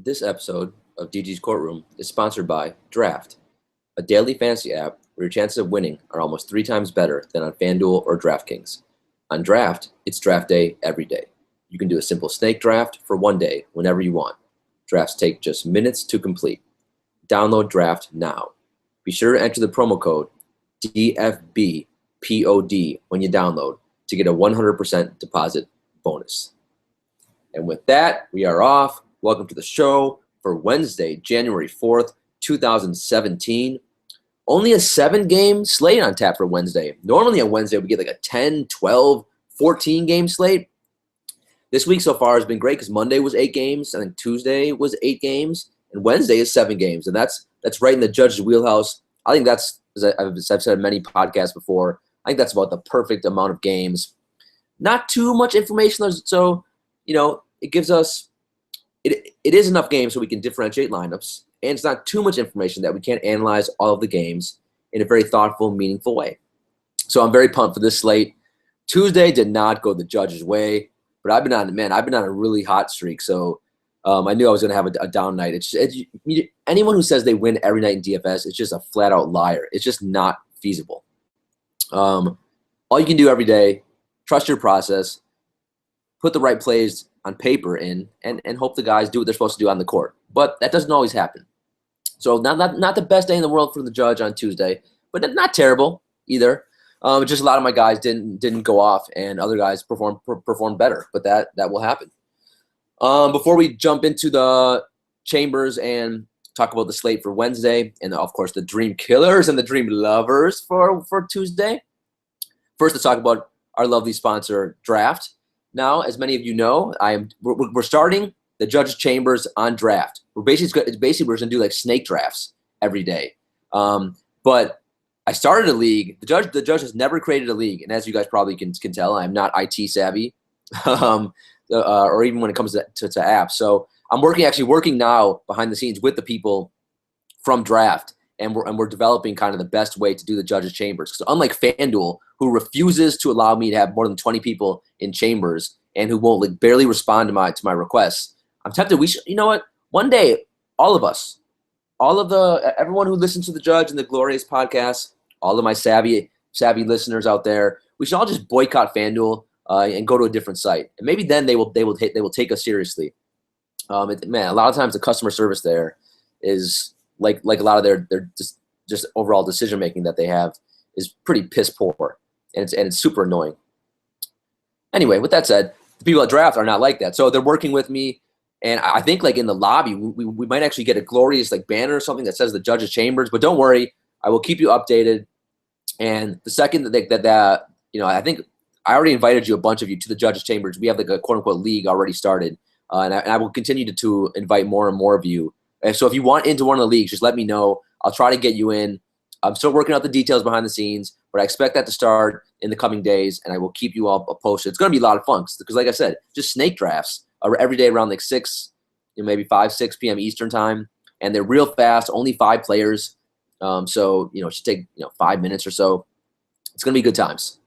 This episode of DG's Courtroom is sponsored by Draft, a daily fantasy app where your chances of winning are almost 3 times better than on FanDuel or DraftKings. On Draft, it's draft day every day. You can do a simple snake draft for one day whenever you want. Drafts take just minutes to complete. Download Draft now. Be sure to enter the promo code DFBPOD when you download to get a 100% deposit bonus. And with that, we are off. Welcome to the show for Wednesday, January 4th, 2017. Only a 7-game slate on tap for Wednesday. Normally on Wednesday, we get like a 10, 12, 14-game slate. This week so far has been great because Monday was 8 games. I think Tuesday was 8 games. And Wednesday is 7 games. And that's right in the judge's wheelhouse. I think that's, as I've said in many podcasts before, I think that's about the perfect amount of games. Not too much information, so, it gives us it is enough games so we can differentiate lineups, and it's not too much information that we can't analyze all of the games in a very thoughtful, meaningful way. So I'm very pumped for this slate. Tuesday did not go the judge's way, but I've been on a really hot streak. So I knew I was going to have a down night. Anyone who says they win every night in DFS is just a flat out liar. It's just not feasible. All you can do every day, trust your process, put the right plays on paper in, and hope the guys do what they're supposed to do on the court. But that doesn't always happen. So not the best day in the world for the judge on Tuesday, but not terrible either. Just a lot of my guys didn't go off, and other guys performed better. But that will happen. Before we jump into the chambers and talk about the slate for Wednesday, and of course the dream killers and the dream lovers for Tuesday, first let's talk about our lovely sponsor, Draft. Now, as many of you know, we're starting the judges' chambers on Draft. We're basically we're going to do like snake drafts every day. But I started a league. The judge has never created a league, and as you guys probably can tell, I'm not IT savvy, or even when it comes to apps. So I'm working now behind the scenes with the people from Draft, and we're developing kind of the best way to do the judges' chambers. So unlike FanDuel, who refuses to allow me to have more than 20 people in chambers and who won't barely respond to my requests, I'm tempted. You know what? One day, all of us, everyone who listens to the Judge and the Glorious podcast, all of my savvy listeners out there, we should all just boycott FanDuel and go to a different site. And maybe then they will take us seriously. A lot of times the customer service there is like a lot of their just overall decision making that they have is pretty piss poor, and it's super annoying. Anyway, with that said, the people at Draft are not like that, so they're working with me, and I think like in the lobby we might actually get a glorious like banner or something that says the judges' chambers. But don't worry, I will keep you updated. And the second that I think I already invited a bunch of you to the judges' chambers. We have like a quote unquote league already started, and I will continue to invite more and more of you. And so if you want into one of the leagues, just let me know. I'll try to get you in. I'm still working out the details behind the scenes, but I expect that to start in the coming days, and I will keep you all posted. It's going to be a lot of fun because, like I said, just snake drafts are every day around like 6, maybe 5, 6 p.m. Eastern time, and they're real fast, only 5 players. So, it should take 5 minutes or so. It's going to be good times.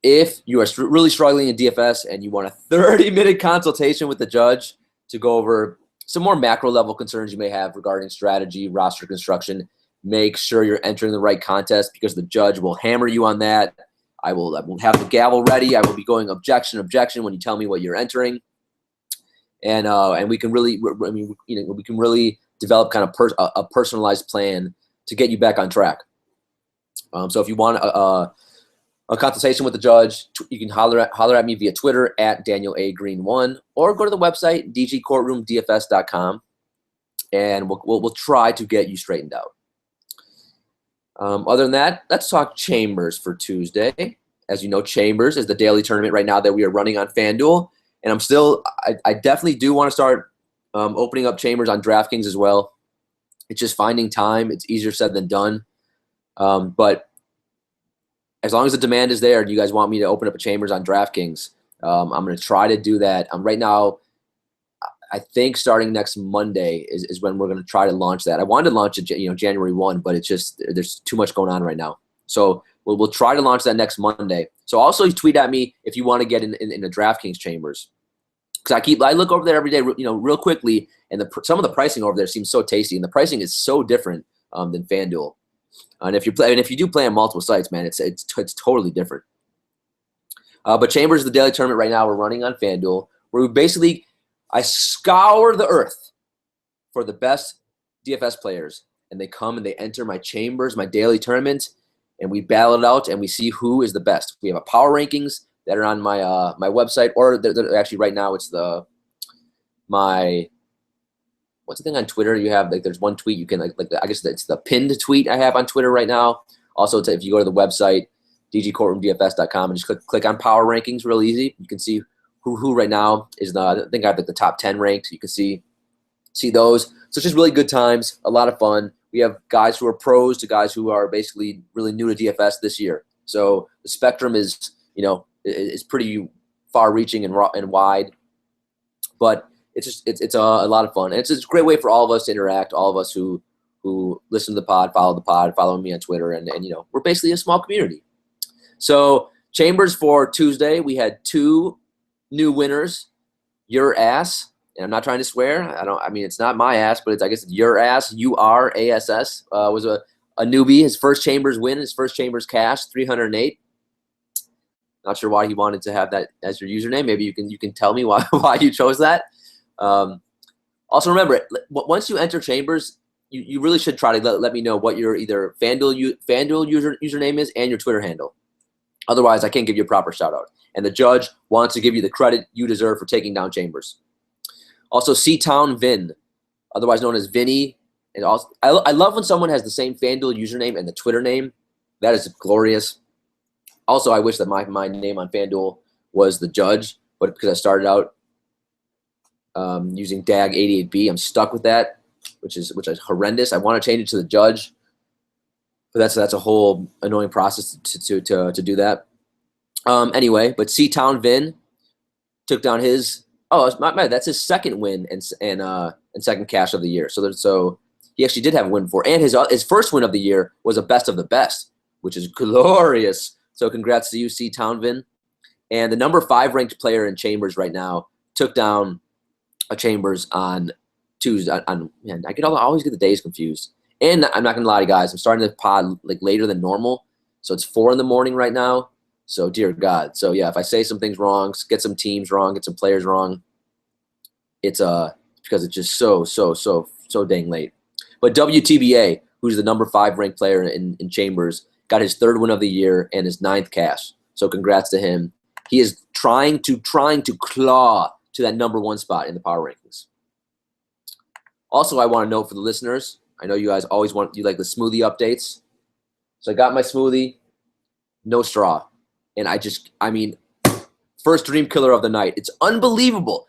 If you are really struggling in DFS and you want a 30-minute consultation with the judge to go over some more macro-level concerns you may have regarding strategy, roster construction, make sure you're entering the right contest because the judge will hammer you on that. I will have the gavel ready. I will be going objection when you tell me what you're entering, and we can really, we can really develop kind of a personalized plan to get you back on track. So if you want a consultation with the judge, you can holler at me via Twitter at DanielAGreen1, or go to the website dgcourtroomdfs.com, and we'll try to get you straightened out. Other than that, let's talk chambers for Tuesday. As you know, chambers is the daily tournament right now that we are running on FanDuel, and I definitely do want to start opening up chambers on DraftKings as well. It's just finding time. It's easier said than done, but as long as the demand is there and you guys want me to open up a chambers on DraftKings, I'm going to try to do that. Right now, I think starting next Monday is when we're going to try to launch that. I wanted to launch it, January 1, but it's just there's too much going on right now. So we'll try to launch that next Monday. So also tweet at me if you want to get in the DraftKings chambers, because I look over there every day, real quickly, and some of the pricing over there seems so tasty, and the pricing is so different than FanDuel. And if you do play on multiple sites, man, it's totally different. But Chambers is the daily tournament right now. We're running on FanDuel, where I scour the earth for the best DFS players, and they come and they enter my Chambers, my daily tournament, and we battle it out, and we see who is the best. We have a power rankings that are on my my website, or they're actually right now it's what's the thing on Twitter? You have there's one tweet you can I guess it's the pinned tweet I have on Twitter right now. Also, if you go to the website dgcourtroomdfs.com and just click on power rankings, real easy. You can see who right now is I think I have the top 10 ranked. You can see those. So it's just really good times, a lot of fun. We have guys who are pros to guys who are basically really new to DFS this year. So the spectrum is pretty far-reaching and wide, but it's a lot of fun. And it's a great way for all of us to interact. All of us who listen to the pod, follow me on Twitter, and we're basically a small community. So Chambers for Tuesday, we had 2 new winners. Your ass, and I'm not trying to swear. It's not my ass, but I guess it's your ass. URASS was a newbie. His first Chambers win, his first Chambers cash, 308. Not sure why he wanted to have that as your username. Maybe you can tell me why you chose that. Also remember, once you enter Chambers, you really should try to let me know what your either FanDuel username is and your Twitter handle. Otherwise, I can't give you a proper shout out. And the judge wants to give you the credit you deserve for taking down Chambers. Also, C-Town Vin, otherwise known as Vinny. And also, I love when someone has the same FanDuel username and the Twitter name. That is glorious. Also, I wish that my name on FanDuel was the judge, but because I started out using DAG88B, I'm stuck with that, which is horrendous. I want to change it to the judge, but that's a whole annoying process to do that. Anyway, but C-Town Vin took down his that's his second win and second cash of the year. So he actually did have a win before, and his first win of the year was a best of the best, which is glorious. So congrats to you, C-Town Vin. And the number 5 ranked player in Chambers right now took down a Chambers on Tuesday. I always get the days confused. And I'm not gonna lie to you guys, I'm starting the pod later than normal, so it's 4 in the morning right now. So dear God. So yeah, if I say some things wrong, get some teams wrong, get some players wrong, it's because it's just so dang late. But WTBA, who's the number 5 ranked player in Chambers, got his 3rd win of the year and his 9th cash. So congrats to him. He is trying to claw to that number 1 spot in the power rankings. Also, I want to note for the listeners, I know you guys always you like the smoothie updates. So I got my smoothie, no straw. And first dream killer of the night. It's unbelievable.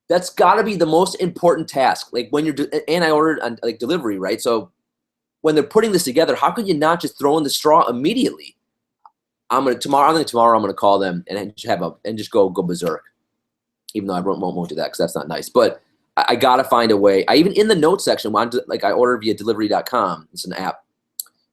That's got to be the most important task. When and I ordered on delivery, right? So when they're putting this together, how could you not just throw in the straw immediately? Tomorrow I'm gonna call them and just go berserk. Even though I won't do that because that's not nice. But I gotta find a way. I even in the notes section, I ordered via delivery.com. It's an app.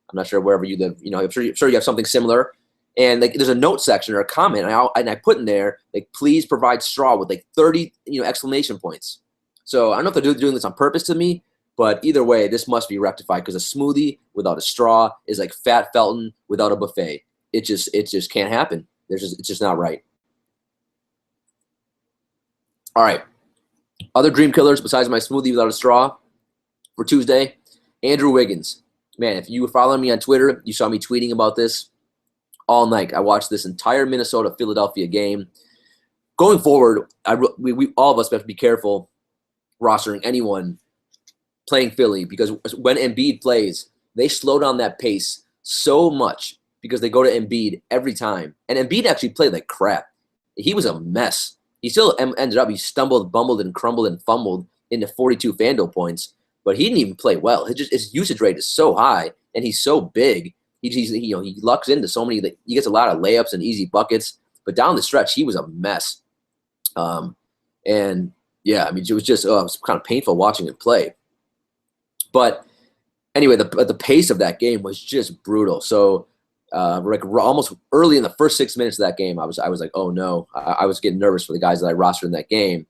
I'm not sure wherever you live. I'm sure you have something similar. And there's a note section or a comment, and I put in there please provide straw with 30 exclamation points. So I don't know if they're doing this on purpose to me, but either way, this must be rectified because a smoothie without a straw is like Fat Felton without a buffet. It just can't happen. It's just not right. All right. Other dream killers besides my smoothie without a straw for Tuesday, Andrew Wiggins. Man, if you were following me on Twitter, you saw me tweeting about this all night. I watched this entire Minnesota-Philadelphia game. Going forward, we all of us have to be careful rostering anyone playing Philly because when Embiid plays, they slow down that pace so much because they go to Embiid every time. And Embiid actually played like crap. He was a mess. He still ended up, he stumbled, bumbled, and crumbled and fumbled into 42 FanDuel points, but he didn't even play well. His usage rate is so high, and he's so big. He lucks into so many. He gets a lot of layups and easy buckets, but down the stretch, he was a mess. And yeah, it was just it was kind of painful watching him play. But anyway, the pace of that game was just brutal. So almost early in the first 6 minutes of that game, I was like, oh no, I was getting nervous for the guys that I rostered in that game.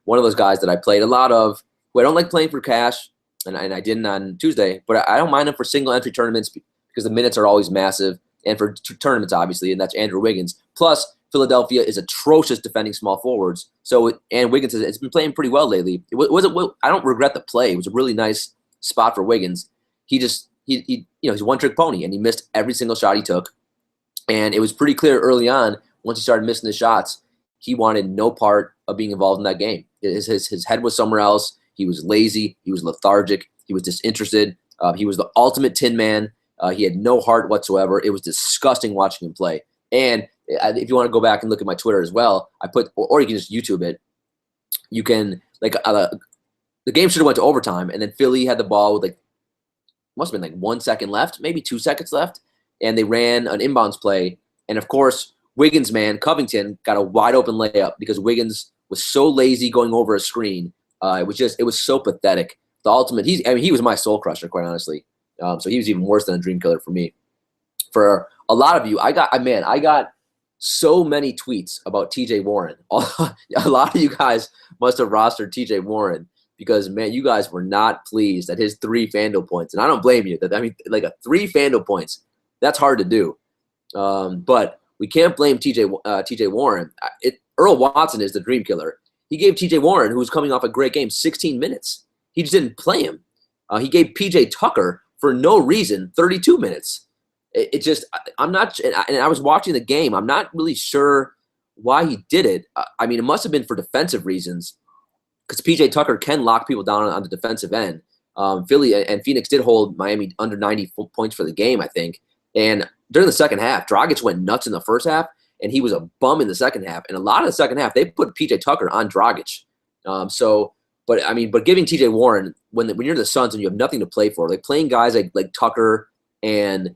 one of those guys that I played a lot of, who I don't like playing for cash, and I didn't on Tuesday, but I don't mind him for single entry tournaments because the minutes are always massive, and for tournaments, obviously, and that's Andrew Wiggins. Plus, Philadelphia is atrocious defending small forwards. So, and Wiggins it's been playing pretty well lately. I don't regret the play. It was a really nice spot for Wiggins. He's a one-trick pony, and he missed every single shot he took. And it was pretty clear early on, once he started missing the shots, he wanted no part of being involved in that game. His head was somewhere else. He was lazy. He was lethargic. He was disinterested. He was the ultimate tin man. He had no heart whatsoever. It was disgusting watching him play. And if you want to go back and look at my Twitter as well, or you can just YouTube it. You can, the game should have went to overtime, and then Philly had the ball with must have been 1 second left, maybe 2 seconds left, and they ran an inbounds play. And of course, Wiggins' man, Covington, got a wide open layup because Wiggins was so lazy going over a screen. It was so pathetic. The ultimate, he was my soul crusher, quite honestly. So he was even worse than a dream killer for me. For a lot of you, I got so many tweets about TJ Warren. A lot of you guys must have rostered TJ Warren because, man, you guys were not pleased at his 3 FanDuel points. And I don't blame you. 3 FanDuel points, that's hard to do. But we can't blame TJ Warren. Earl Watson is the dream killer. He gave TJ Warren, who was coming off a great game, 16 minutes. He just didn't play him. He gave PJ Tucker, for no reason, 32 minutes. I'm not, and I was watching the game. I'm not really sure why he did it. It must have been for defensive reasons, because PJ Tucker can lock people down on the defensive end. Philly and Phoenix did hold Miami under 90 points for the game, I think. And during the second half, Dragic went nuts in the first half, and he was a bum in the second half. And a lot of the second half, they put PJ Tucker on Dragic. But giving TJ Warren, when you're the Suns and you have nothing to play for, playing guys like Tucker and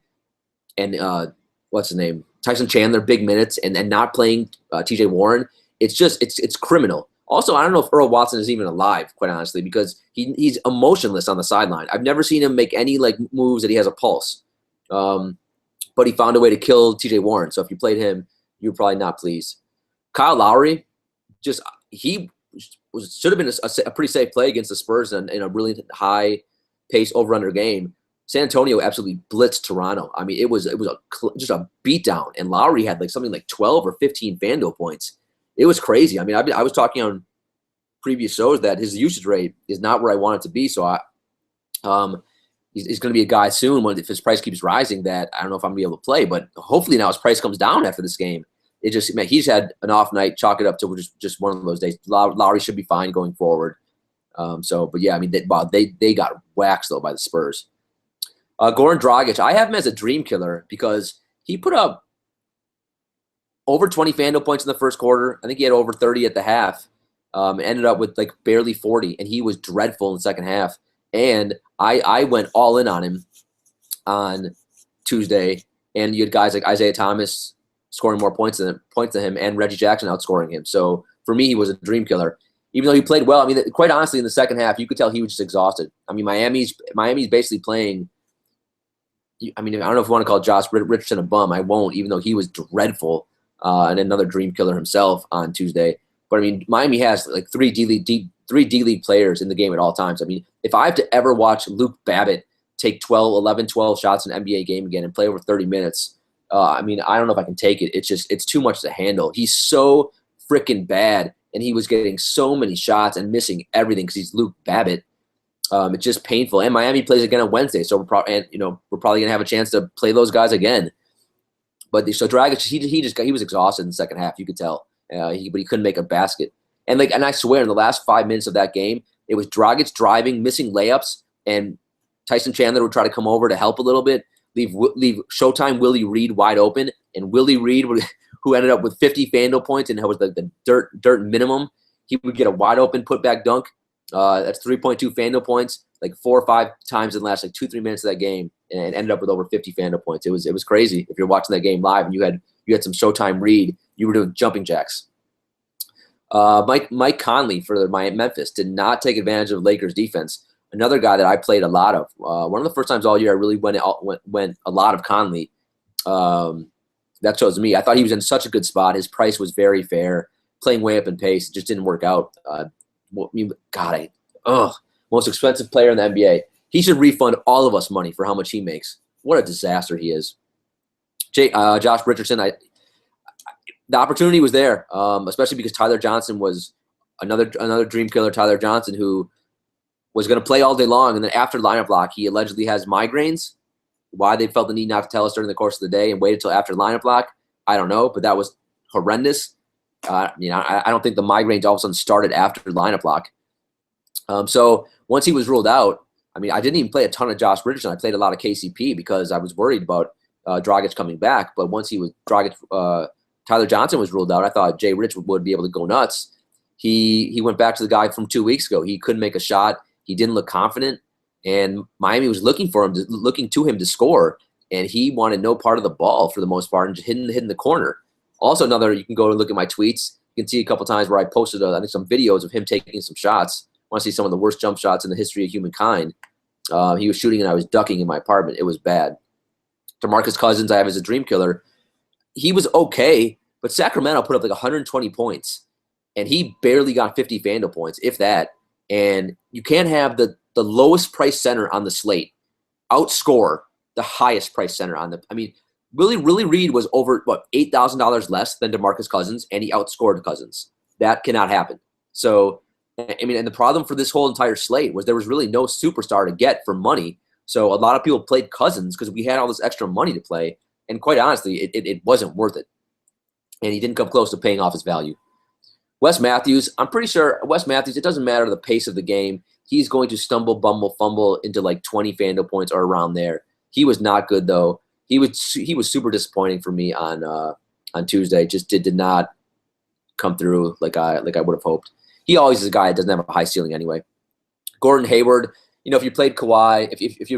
what's his name, Tyson Chandler, big minutes, and not playing TJ Warren, it's criminal. Also, I don't know if Earl Watson is even alive, quite honestly, because he's emotionless on the sideline. I've never seen him make any moves that he has a pulse. But he found a way to kill TJ Warren. So if you played him, you were probably not pleased. Kyle Lowry, should have been a pretty safe play against the Spurs in a really high pace over-under game. San Antonio absolutely blitzed Toronto. It was just a beatdown, and Lowry had something like 12 or 15 FanDuel points. It was crazy. I was talking on previous shows that his usage rate is not where I want it to be. So he's going to be a guy soon if his price keeps rising that I don't know if I'm going to be able to play. But hopefully now his price comes down after this game. He's had an off night. Chalk it up to just one of those days. Lowry should be fine going forward. They got waxed though by the Spurs. Goran Dragic, I have him as a dream killer because he put up over 20 FanDuel points in the first quarter. I think he had over 30 at the half. Ended up with barely 40, and he was dreadful in the second half. And I went all in on him on Tuesday, and you had guys like Isaiah Thomas scoring more points than him, and Reggie Jackson outscoring him. So for me, he was a dream killer. Even though he played well, quite honestly, in the second half, you could tell he was just exhausted. Miami's basically playing. I don't know if you want to call Josh Richardson a bum. I won't, even though he was dreadful and another dream killer himself on Tuesday. But Miami has 3 D-League players in the game at all times. If I have to ever watch Luke Babbitt take 11, 12 shots in an NBA game again and play over 30 minutes, I don't know if I can take it. It's too much to handle. He's so freaking bad, and he was getting so many shots and missing everything because he's Luke Babbitt. It's just painful. And Miami plays again on Wednesday, so we're probably going to have a chance to play those guys again. But so Dragic, he was exhausted in the second half. You could tell, but he couldn't make a basket. And I swear, in the last 5 minutes of that game, it was Dragic driving, missing layups, and Tyson Chandler would try to come over to help a little bit, leave Showtime Willie Reed wide open, and Willie Reed, who ended up with 50 FanDuel points and was the dirt minimum, he would get a wide open putback dunk. That's 3.2 FanDuel points, 4 or 5 times in the last 2-3 minutes of that game, and ended up with over 50 FanDuel points. It was crazy. If you're watching that game live and you had some Showtime Reed, you were doing jumping jacks. Mike Conley for Memphis did not take advantage of Lakers defense. Another guy that I played a lot of. One of the first times all year I really went a lot of Conley. That shows me. I thought he was in such a good spot. His price was very fair. Playing way up in pace, it just didn't work out. I mean, God, most expensive player in the NBA. He should refund all of us money for how much he makes. What a disaster he is. Josh Richardson, the opportunity was there, especially because Tyler Johnson was another dream killer, Tyler Johnson, who was going to play all day long. And then after lineup block, he allegedly has migraines. Why they felt the need not to tell us during the course of the day and waited until after lineup block, I don't know, but that was horrendous. I don't think the migraines all of a sudden started after lineup block. So once he was ruled out, I mean, I didn't even play a ton of Josh Richardson. I played a lot of KCP because I was worried about Dragic coming back. But once Tyler Johnson was ruled out, I thought Jay Rich would be able to go nuts. He went back to the guy from 2 weeks ago. He couldn't make a shot. He didn't look confident, and Miami was looking to him to score, and he wanted no part of the ball for the most part and just hidden the corner. Also, you can go and look at my tweets. You can see a couple times where I posted, I think, some videos of him taking some shots. I want to see some of the worst jump shots in the history of humankind. He was shooting and I was ducking in my apartment. It was bad. DeMarcus Cousins, I have as a dream killer. He was okay, but Sacramento put up like 120 points, and he barely got 50 FanDuel points, if that. And you can't have the lowest price center on the slate outscore the highest price center on the. I mean, Willie Reed was over $8,000 less than DeMarcus Cousins, and he outscored Cousins. That cannot happen. So, I mean, and the problem for this whole entire slate was there was really no superstar to get for money. So a lot of people played Cousins because we had all this extra money to play, and quite honestly, it wasn't worth it. And he didn't come close to paying off his value. Wes Matthews, I'm pretty sure it doesn't matter the pace of the game. He's going to stumble, bumble, fumble into like 20 FanDuel points or around there. He was not good though. He was super disappointing for me on Tuesday. Just did not come through like I would have hoped. He always is a guy that doesn't have a high ceiling anyway. Gordon Hayward, if you played Kawhi, if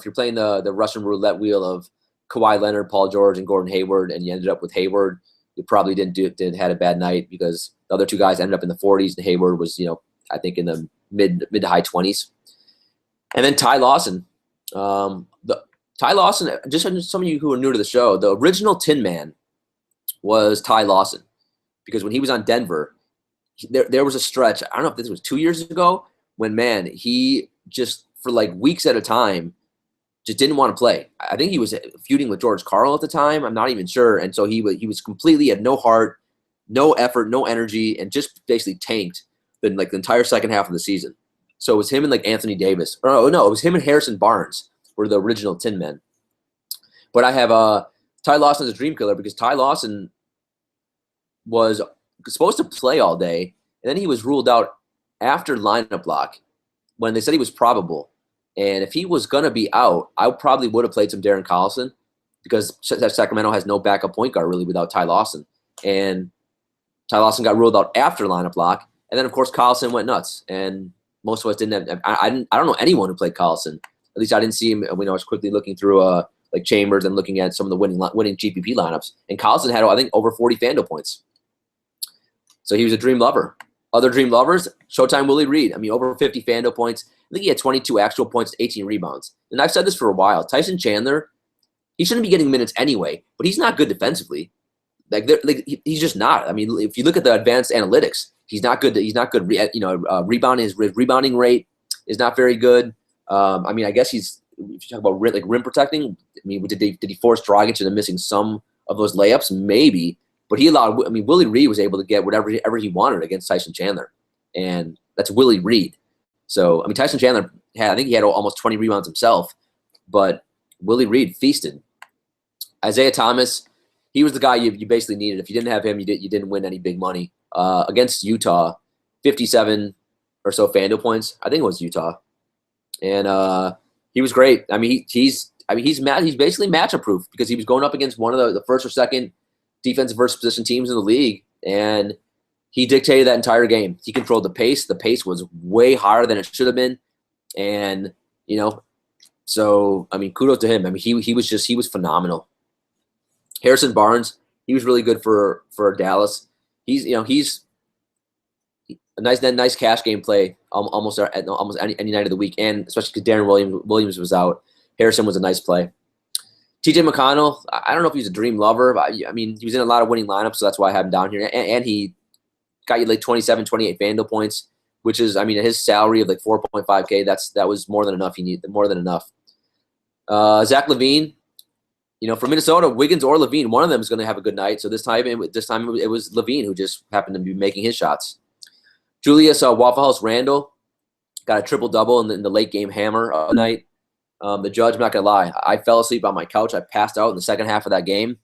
you're playing the Russian roulette wheel of Kawhi Leonard, Paul George, and Gordon Hayward, and you ended up with Hayward, you probably didn't had a bad night because the other two guys ended up in the 40s, and Hayward was I think in the mid to high 20s. And then Ty Lawson, Ty Lawson, just some of you who are new to the show, the original Tin Man was Ty Lawson, because when he was on Denver, there was a stretch, I don't know if this was 2 years ago, when, man, he just for like weeks at a time just didn't want to play. I think he was feuding with George Karl at the time. I'm not even sure. And so he was completely had no heart, no effort, no energy, and just basically tanked the entire second half of the season. So it was him and like Anthony Davis. Or no, it was him and Harrison Barnes were the original Tin Men. But I have Ty Lawson as a dream killer because Ty Lawson was supposed to play all day, and then he was ruled out after lineup block when they said he was probable. And if he was going to be out, I probably would have played some Darren Collison because Sacramento has no backup point guard really without Ty Lawson. And Ty Lawson got ruled out after lineup block. And then, of course, Collison went nuts. And most of us didn't have – I don't know anyone who played Collison. At least I didn't see him when I was quickly looking through like Chambers and looking at some of the winning GPP lineups. And Collison had, I think, over 40 FanDuel points. So he was a dream lover. Other dream lovers, Showtime Willie Reed. I mean, over 50 FanDuel points. I think he had 22 actual points, 18 rebounds. And I've said this for a while. Tyson Chandler, he shouldn't be getting minutes anyway, but he's not good defensively. He's just not. I mean, if you look at the advanced analytics, he's not good. He's not good. Rebounding, his rebounding rate is not very good. I mean, I guess if you talk about rim protecting, I mean, did he force Dragic into missing some of those layups? Maybe. But Willie Reed was able to get whatever he wanted against Tyson Chandler. And that's Willie Reed. So, I mean, Tyson Chandler I think he had almost 20 rebounds himself, but Willie Reed feasted. Isaiah Thomas, he was the guy you basically needed. If you didn't have him, you didn't win any big money. Against Utah, 57 or so FanDuel points. I think it was Utah. And he was great. I mean, he's basically matchup proof because he was going up against one of the first or second defensive versus position teams in the league, and he dictated that entire game. He controlled the pace. The pace was way higher than it should have been, and so I mean, kudos to him. I mean, he was phenomenal. Harrison Barnes, he was really good for Dallas. He's a nice cash game play almost any night of the week, and especially because Darren Williams was out. Harrison was a nice play. TJ McConnell, I don't know if he's a dream lover, but I mean, he was in a lot of winning lineups, so that's why I have him down here. And he got you like 27, 28 FanDuel points. which is, I mean, his salary of like 4.5K, that was more than enough. He needed more than enough. Zach LaVine, for Minnesota, Wiggins or LaVine, one of them is going to have a good night. So this time it was LaVine who just happened to be making his shots. Julius Waffle House Randle got a triple-double in the late game hammer night. The Judge, I'm not going to lie, I fell asleep on my couch. I passed out in the second half of that game.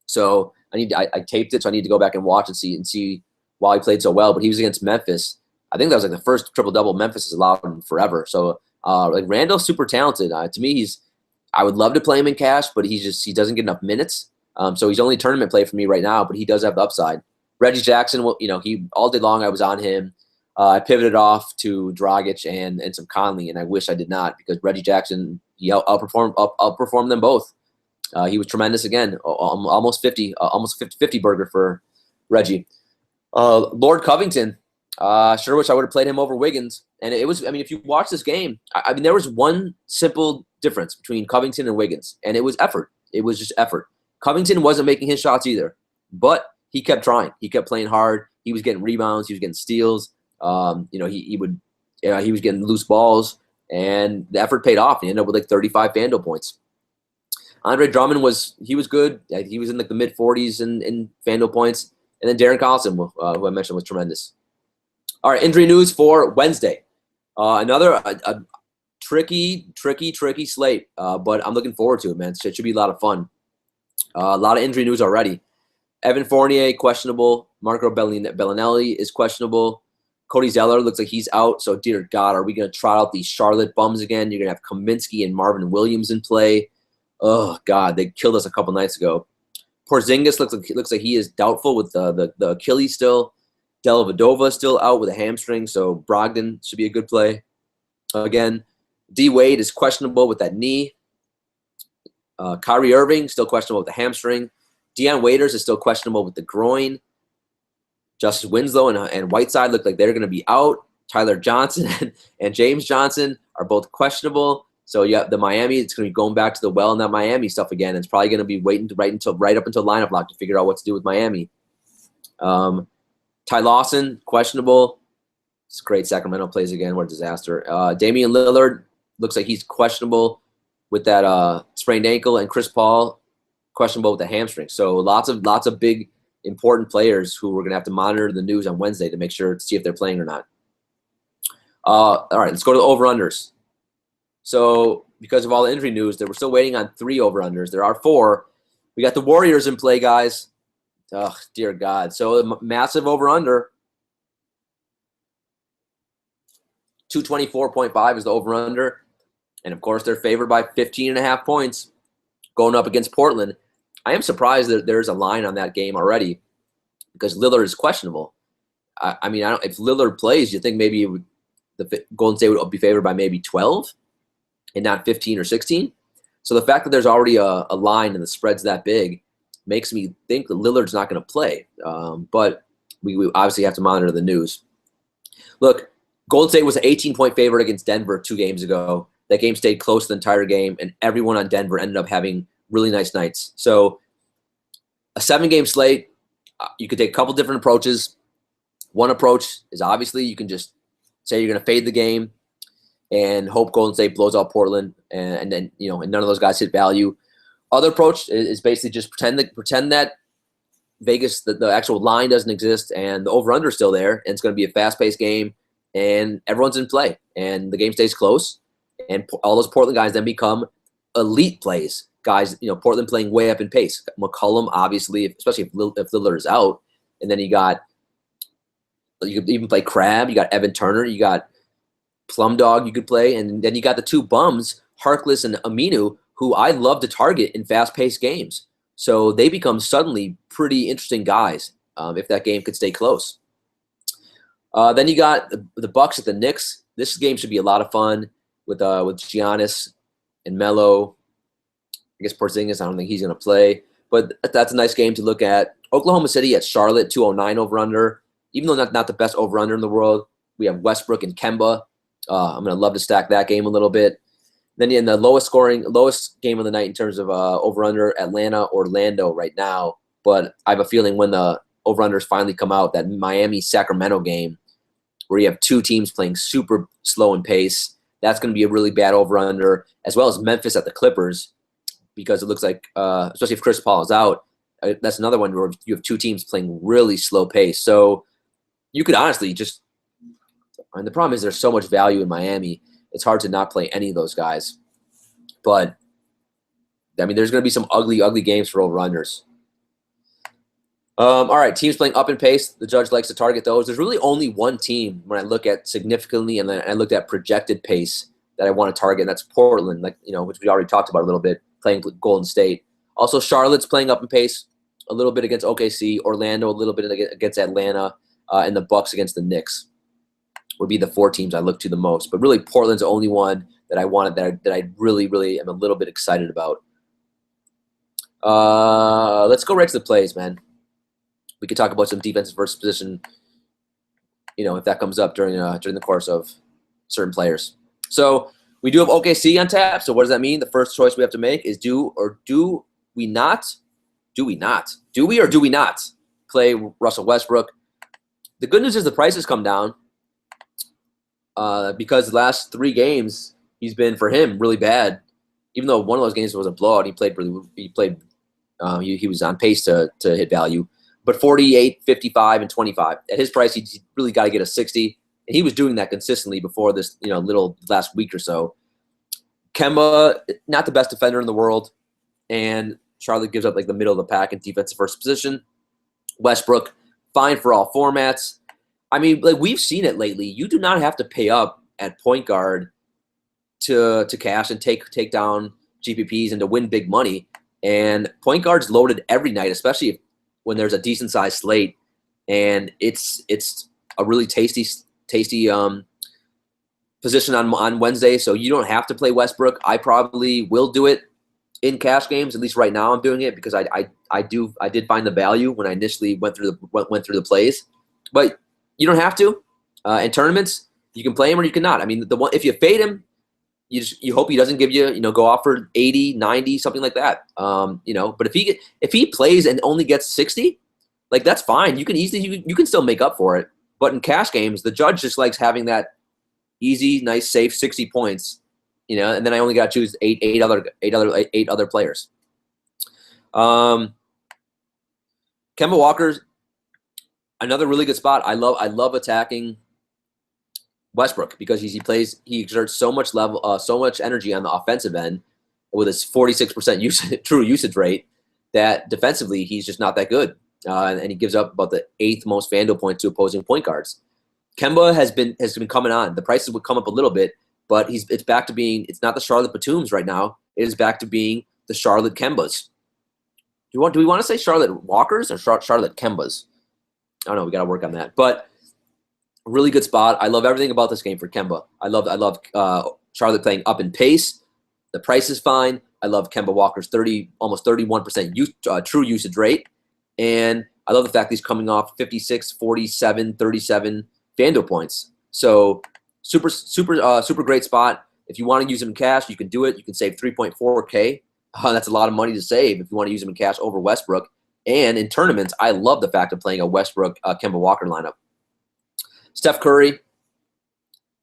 So I taped it, so I need to go back and watch and see why he played so well. But he was against Memphis. I think that was like the first triple-double Memphis has allowed in forever. So like Randall's super talented. To me, I would love to play him in cash, but he doesn't get enough minutes. So he's only tournament play for me right now, but he does have the upside. Reggie Jackson, well, he all day long I was on him. I pivoted off to Dragic and some Conley, and I wish I did not, because Reggie Jackson, he outperformed them both. He was tremendous again, almost 50 burger for Reggie. Lord Covington, sure wish I would have played him over Wiggins. And it was, I mean, if you watch this game, I mean, there was one simple difference between Covington and Wiggins, and it was effort. It was just effort. Covington wasn't making his shots either, but he kept trying. He kept playing hard. He was getting rebounds. He was getting steals. He was getting loose balls, and the effort paid off. He ended up with like 35 FanDuel points. Andre Drummond was good. He was in like the mid 40s in FanDuel points. And then Darren Collison, who I mentioned, was tremendous. All right, injury news for Wednesday. Another a tricky slate, but I'm looking forward to it, man. It should be a lot of fun. A lot of injury news already. Evan Fournier, questionable. Marco Bellinelli is questionable. Cody Zeller looks like he's out. So, dear God, are we going to trot out these Charlotte bums again? You're going to have Kaminsky and Marvin Williams in play. Oh, God, they killed us a couple nights ago. Porzingis looks like he is doubtful with the Achilles still. Dellavedova still out with a hamstring, so Brogdon should be a good play. Again, D. Wade is questionable with that knee. Kyrie Irving still questionable with the hamstring. Deion Waiters is still questionable with the groin. Justice Winslow and Whiteside look like they're going to be out. Tyler Johnson and James Johnson are both questionable. So yeah, the Miami, it's going to be going back to the well in that Miami stuff again. It's probably going to be waiting right up until lineup lock to figure out what to do with Miami. Ty Lawson, questionable. It's great. Sacramento plays again. What a disaster. Damian Lillard looks like he's questionable with that sprained ankle, and Chris Paul questionable with the hamstring. So lots of big important players who we're going to have to monitor the news on Wednesday to make sure to see if they're playing or not. All right, let's go to the over-unders. So because of all the injury news, we're still waiting on 3 over-unders. There are 4. We got the Warriors in play, guys. Oh, dear God. So massive over-under. 224.5 is the over-under. And, of course, they're favored by 15.5 points going up against Portland. I am surprised that there's a line on that game already because Lillard is questionable. I mean, if Lillard plays, you think maybe the Golden State would be favored by maybe 12 and not 15 or 16. So the fact that there's already a line and the spread's that big makes me think that Lillard's not going to play. But we obviously have to monitor the news. Look, Golden State was an 18-point favorite against Denver 2 games ago. That game stayed close the entire game, and everyone on Denver ended up having really nice nights. So a 7-game slate, you could take a couple different approaches. One approach is obviously you can just say you're going to fade the game and hope Golden State blows out Portland, and then and none of those guys hit value. Other approach is basically just pretend that Vegas, the actual line doesn't exist, and the over-under is still there, and it's going to be a fast-paced game, and everyone's in play, and the game stays close, and all those Portland guys then become elite plays. Guys, Portland playing way up in pace. McCollum, obviously, especially if Lillard is out, and then you could even play Crab. You got Evan Turner. You got Plum Dog you could play, and then you got the 2 bums, Harkless and Aminu, who I love to target in fast-paced games. So they become suddenly pretty interesting guys if that game could stay close. Then you got the Bucks at the Knicks. This game should be a lot of fun with Giannis and Melo. I guess Porzingis, I don't think he's going to play. But that's a nice game to look at. Oklahoma City at Charlotte, 209 over-under. Even though not the best over-under in the world, we have Westbrook and Kemba. I'm going to love to stack that game a little bit. Then in the lowest game of the night in terms of over-under, Atlanta-Orlando right now. But I have a feeling when the over-unders finally come out, that Miami-Sacramento game, where you have two teams playing super slow in pace. That's going to be a really bad over-under, as well as Memphis at the Clippers, because it looks like, especially if Chris Paul is out, that's another one where you have two teams playing really slow pace. So you could honestly just – and the problem is there's so much value in Miami. It's hard to not play any of those guys. But, I mean, there's going to be some ugly, ugly games for over-unders. All right, teams playing up in pace. The judge likes to target those. There's really only one team when I look at significantly, and then I looked at projected pace that I want to target, and that's Portland, which we already talked about a little bit, playing Golden State. Also, Charlotte's playing up in pace a little bit against OKC. Orlando a little bit against Atlanta, and the Bucks against the Knicks would be the four teams I look to the most. But really, Portland's the only one that I wanted that I really, really am a little bit excited about. Let's go right to the plays, man. We could talk about some defensive versus position, if that comes up during the course of certain players. So we do have OKC on tap. So what does that mean? The first choice we have to make is do we not play Russell Westbrook? The good news is the prices come down because the last 3 games he's been, for him, really bad. Even though one of those games was a blowout, he was on pace to hit value. But 48, 55, and 25. At his price, he's really got to get a 60. And he was doing that consistently before this, little last week or so. Kemba, not the best defender in the world. And Charlotte gives up the middle of the pack in defensive first position. Westbrook, fine for all formats. I mean, we've seen it lately. You do not have to pay up at point guard to cash and take down GPPs and to win big money. And point guard's loaded every night, especially when there's a decent sized slate, and it's a really tasty position on Wednesday. So you don't have to play Westbrook. I probably will do it in cash games. At least right now I'm doing it because I did find the value when I initially went through the plays, but you don't have to. In tournaments, you can play him or you cannot. I mean, if you fade him, you hope he doesn't give you, go off for 80, 90, something like that. But if he plays and only gets 60, that's fine. You can still make up for it. But in cash games, the judge just likes having that easy, nice, safe 60 points, and then I only got to choose eight other players. Kemba Walker's another really good spot. I love attacking Westbrook because he exerts so much energy on the offensive end with his 46% true usage rate that defensively he's just not that good, and he gives up about the 8th most FanDuel points to opposing point guards. Kemba has been coming on. The prices would come up a little bit, but it's back to being, it's not the Charlotte Batums right now. It is back to being the Charlotte Kembas. Do we want to say Charlotte Walkers or Charlotte Kembas? I don't know. We got to work on that, but. Really good spot. I love everything about this game for Kemba. I love Charlotte playing up in pace. The price is fine. I love Kemba Walker's almost 31% true usage rate. And I love the fact that he's coming off 56, 47, 37 FanDuel points. So super great spot. If you want to use him in cash, you can do it. You can save 3.4K. That's a lot of money to save if you want to use him in cash over Westbrook. And in tournaments, I love the fact of playing a Westbrook Kemba Walker lineup. Steph Curry,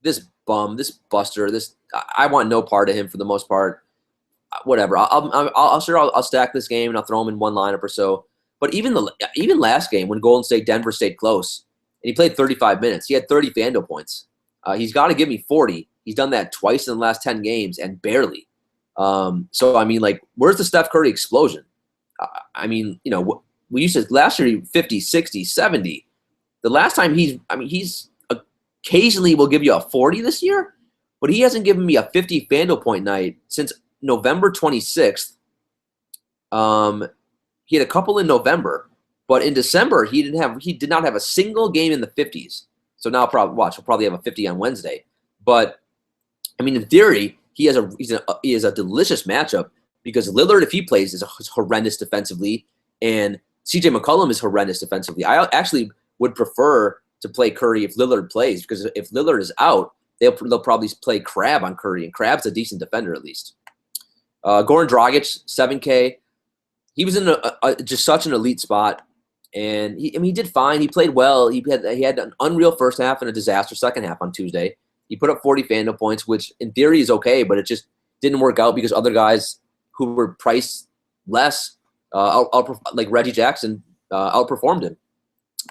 this buster, I want no part of him for the most part. Whatever, I'll stack this game and I'll throw him in one lineup or so. But even last game when Golden State Denver stayed close and he played 35 minutes, he had 30 FanDuel points. He's got to give me 40. He's done that twice in the last 10 games and barely. So I mean, where's the Steph Curry explosion? We used to last year 50, 60, 70. The last time he's occasionally will give you a 40 this year, but he hasn't given me a 50 FanDuel point night since November 26th. He had a couple in November, but in December he did not have a single game in the 50s. So now he'll probably have a 50 on Wednesday. But I mean, in theory, he has a delicious matchup because Lillard, if he plays, is horrendous defensively, and CJ McCollum is horrendous defensively. I actually would prefer to play Curry if Lillard plays, because if Lillard is out, they'll probably play Crab on Curry, and Crab's a decent defender at least. Goran Dragic, 7K. He was in just such an elite spot. And he did fine. He played well. He had an unreal first half and a disaster second half on Tuesday. He put up 40 FanDuel points, which in theory is okay, but it just didn't work out because other guys who were priced less, like Reggie Jackson, outperformed him.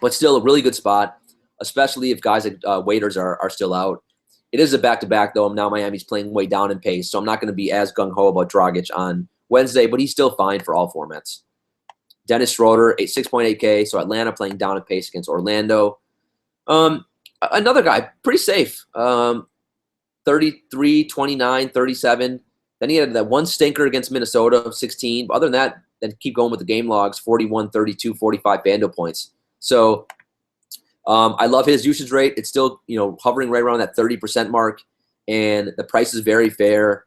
But still a really good spot, especially if guys like Waiters are still out. It is a back-to-back, though. Now Miami's playing way down in pace, so I'm not going to be as gung-ho about Dragic on Wednesday, but he's still fine for all formats. Dennis Schroeder, 6.8K, so Atlanta playing down in pace against Orlando. Another guy, pretty safe, 33, 29, 37. Then he had that one stinker against Minnesota of 16. But other than that, then keep going with the game logs, 41, 32, 45 FanDuel points. So I love his usage rate. It's still, hovering right around that 30% mark, and the price is very fair.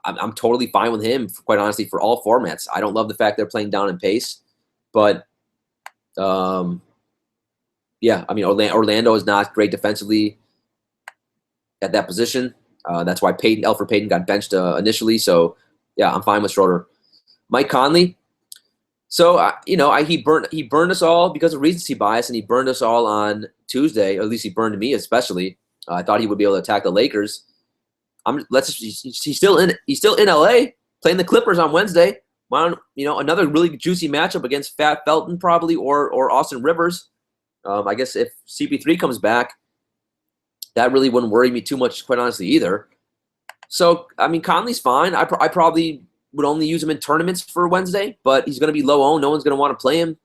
I'm totally fine with him, quite honestly, for all formats. I don't love the fact they're playing down in pace, but yeah, I mean, Orlando is not great defensively at that position. That's why Alfred Payton got benched initially. So yeah, I'm fine with Schroeder. Mike Conley. So he burned us all because of recency bias, and he burned us all on Tuesday. Or at least he burned me, especially. I thought he would be able to attack the Lakers. He's still in LA playing the Clippers on Wednesday. Another really juicy matchup against Fat Felton probably or Austin Rivers. I guess if CP3 comes back, that really wouldn't worry me too much, quite honestly, either. So I mean, Conley's fine. I probably would only use him in tournaments for Wednesday, but he's going to be low owned. No one's going to want to play him.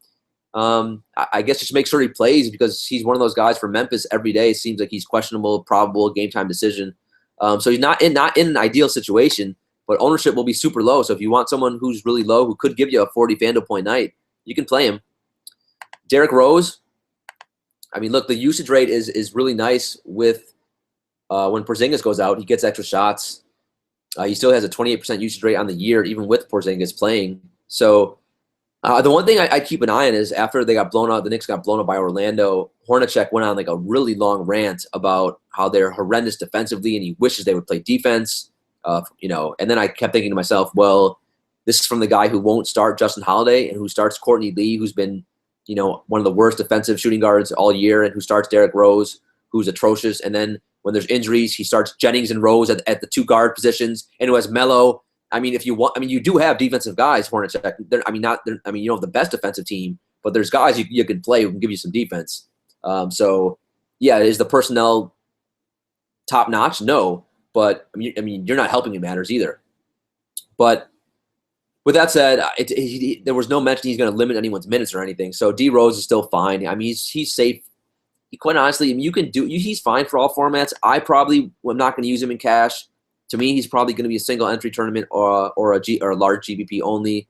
I guess just make sure he plays because he's one of those guys for Memphis every day. It seems like he's questionable, probable, game time decision. So he's not in an ideal situation, but ownership will be super low. So if you want someone who's really low who could give you a 40 FanDuel point night, you can play him. Derrick Rose. I mean, look, the usage rate is really nice with when Porzingis goes out. He gets extra shots. He still has a 28% usage rate on the year, even with Porzingis playing. So the one thing I keep an eye on is after they got blown out, the Knicks got blown out by Orlando, Hornacek went on like a really long rant about how they're horrendous defensively and he wishes they would play defense. And then I kept thinking to myself, well, this is from the guy who won't start Justin Holiday and who starts Courtney Lee, who's been one of the worst defensive shooting guards all year, and who starts Derrick Rose, who's atrocious. And then when there's injuries, he starts Jennings and Rose at the two guard positions, and who has Melo. I mean, you do have defensive guys, Hornacek. You don't have the best defensive team, but there's guys you can play who can give you some defense. So, yeah, is the personnel top notch? No, but I mean, you're not helping in matters either. But with that said, there was no mention he's going to limit anyone's minutes or anything. So D Rose is still fine. I mean, he's safe. Quite honestly, I mean, he's fine for all formats. I probably am not going to use him in cash. To me, he's probably going to be a single entry tournament or a large GBP only.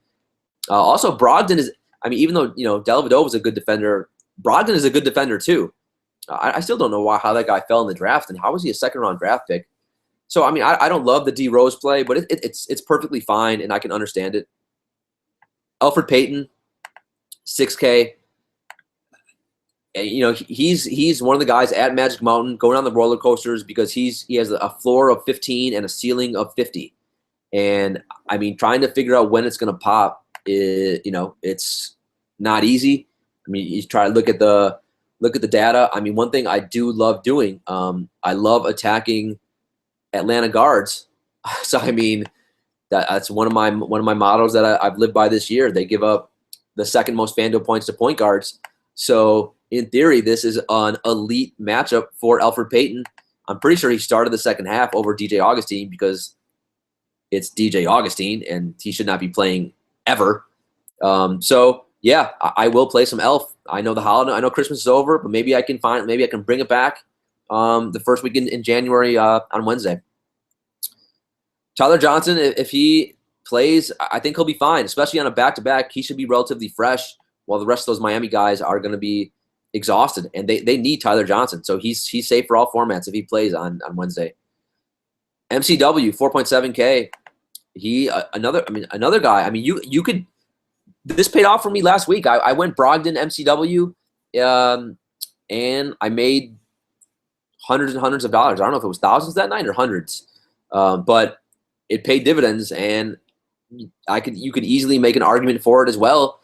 Also, Brogdon is. I mean, even though Dellavedova is a good defender, Brogdon is a good defender too. I still don't know how that guy fell in the draft and how was he a second round draft pick. So I mean, I don't love the D Rose play, but it's perfectly fine and I can understand it. Alfred Payton, 6K. He's one of the guys at Magic Mountain going on the roller coasters because he has a floor of 15 and a ceiling of 50. And I mean, trying to figure out when it's going to pop, it's not easy. I mean, you try to look at the data. I mean, one thing I do love doing, I love attacking Atlanta guards. So I mean, that's one of my mottos that I've lived by this year. They give up the second most FanDuel points to point guards. So in theory, this is an elite matchup for Alfred Payton. I'm pretty sure he started the second half over DJ Augustine because it's DJ Augustine and he should not be playing ever. So yeah, I will play some Elf. I know the holiday, I know Christmas is over, but maybe I can bring it back the first week in January on Wednesday. Tyler Johnson, if he plays, I think he'll be fine, especially on a back-to-back. He should be relatively fresh while the rest of those Miami guys are going to be exhausted, and they need Tyler Johnson. So he's safe for all formats if he plays on Wednesday. MCW, 4.7K. He another guy. I mean, you could. This paid off for me last week. I went Brogdon MCW, and I made hundreds and hundreds of dollars. I don't know if it was thousands that night or hundreds, but it paid dividends, and you could easily make an argument for it as well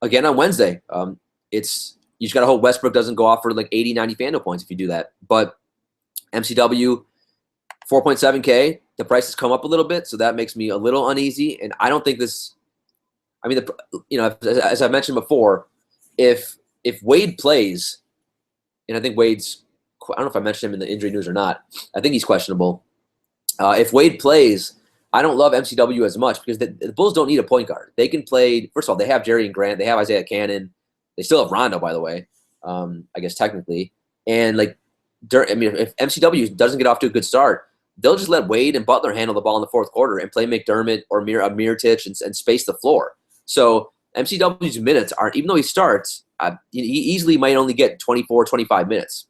again on Wednesday. you just got to hope Westbrook doesn't go off for like 80, 90 FanDuel points if you do that. But MCW, 4.7K, the price has come up a little bit, so that makes me a little uneasy. And I don't think this – I mean, as I mentioned before, if Wade plays, and I think Wade's – I don't know if I mentioned him in the injury news or not. I think he's questionable. If Wade plays, I don't love MCW as much because the Bulls don't need a point guard. They can play – first of all, they have Jerry and Grant. They have Isaiah Cannon. They still have Rondo, by the way, I guess technically. And, like, if MCW doesn't get off to a good start, they'll just let Wade and Butler handle the ball in the fourth quarter and play McDermott or Mirotić and space the floor. So MCW's minutes aren't – even though he starts, he easily might only get 24, 25 minutes.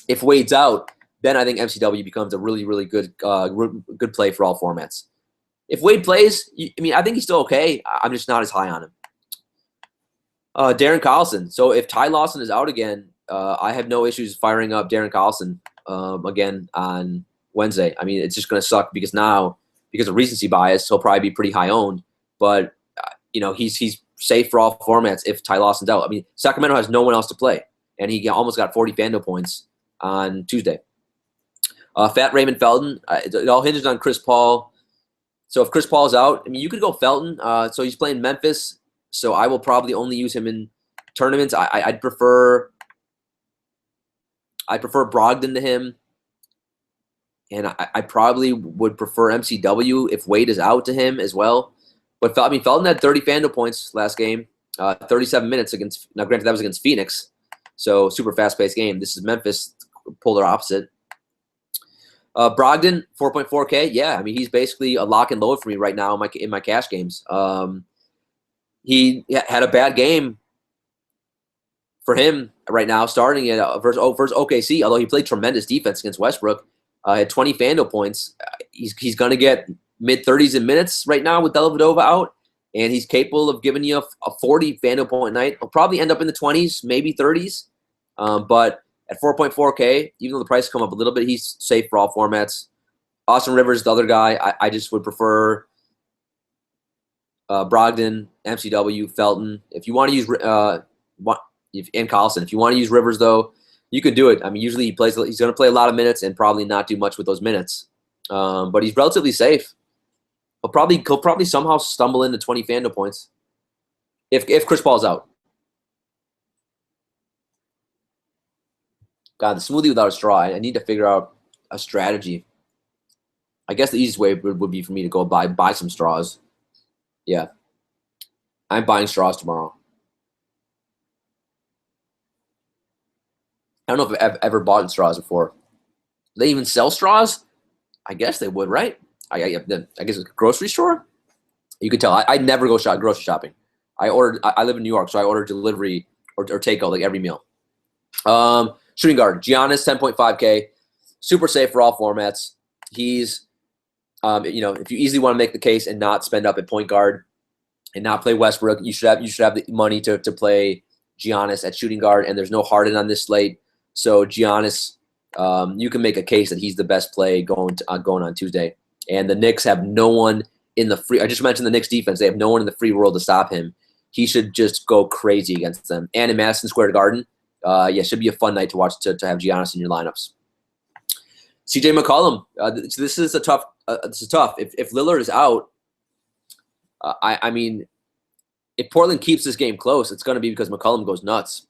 If Wade's out, then I think MCW becomes a really, really good good play for all formats. If Wade plays, I think he's still okay. I'm just not as high on him. Darren Collison. So if Ty Lawson is out again, I have no issues firing up Darren Collison again on Wednesday. I mean, it's just going to suck because of recency bias, he'll probably be pretty high owned. But, he's safe for all formats if Ty Lawson's out. I mean, Sacramento has no one else to play, and he almost got 40 FanDuel points on Tuesday. Fat Raymond Felton. It all hinges on Chris Paul. So if Chris Paul's out, you could go Felton. So he's playing Memphis. So I will probably only use him in tournaments. I'd prefer Brogdon to him. And I probably would prefer MCW if Wade is out to him as well. But Felton had 30 FanDuel points last game, 37 minutes against. Now, granted, that was against Phoenix, so super fast-paced game. This is Memphis, polar opposite. Brogdon, 4.4K. Yeah, he's basically a lock and load for me right now in my cash games. He had a bad game for him right now, starting at versus OKC. Although he played tremendous defense against Westbrook, had 20 FanDuel points. He's going to get mid-30s in minutes right now with Dellavedova out, and he's capable of giving you a 40 FanDuel point night. He'll probably end up in the 20s, maybe 30s, but at 4.4K, even though the price come up a little bit, he's safe for all formats. Austin Rivers, the other guy, I just would prefer Brogdon, MCW, Felton. If you want to use and Collison, if you want to use Rivers though, you could do it. Usually he's going to play a lot of minutes and probably not do much with those minutes, but he's relatively safe. He'll probably somehow stumble into 20 FanDuel points if Chris Paul's out. God, the smoothie without a straw. I need to figure out a strategy. I guess the easiest way would be for me to go buy some straws. Yeah. I'm buying straws tomorrow. I don't know if I've ever bought straws before. Do they even sell straws? I guess they would, right? I guess it's a grocery store? You could tell. I never go grocery shopping. I live in New York, so I order delivery or takeout like every meal. Shooting guard, Giannis, 10.5K. Super safe for all formats. He's, if you easily want to make the case and not spend up at point guard and not play Westbrook, you should have the money to play Giannis at shooting guard, and there's no Harden on this slate. So Giannis, you can make a case that he's the best play going on Tuesday. And the Knicks have no one in the free – I just mentioned the Knicks defense. They have no one in the free world to stop him. He should just go crazy against them. And in Madison Square Garden, should be a fun night to watch to have Giannis in your lineups. CJ McCollum, this is tough. If Lillard is out, if Portland keeps this game close, it's going to be because McCollum goes nuts.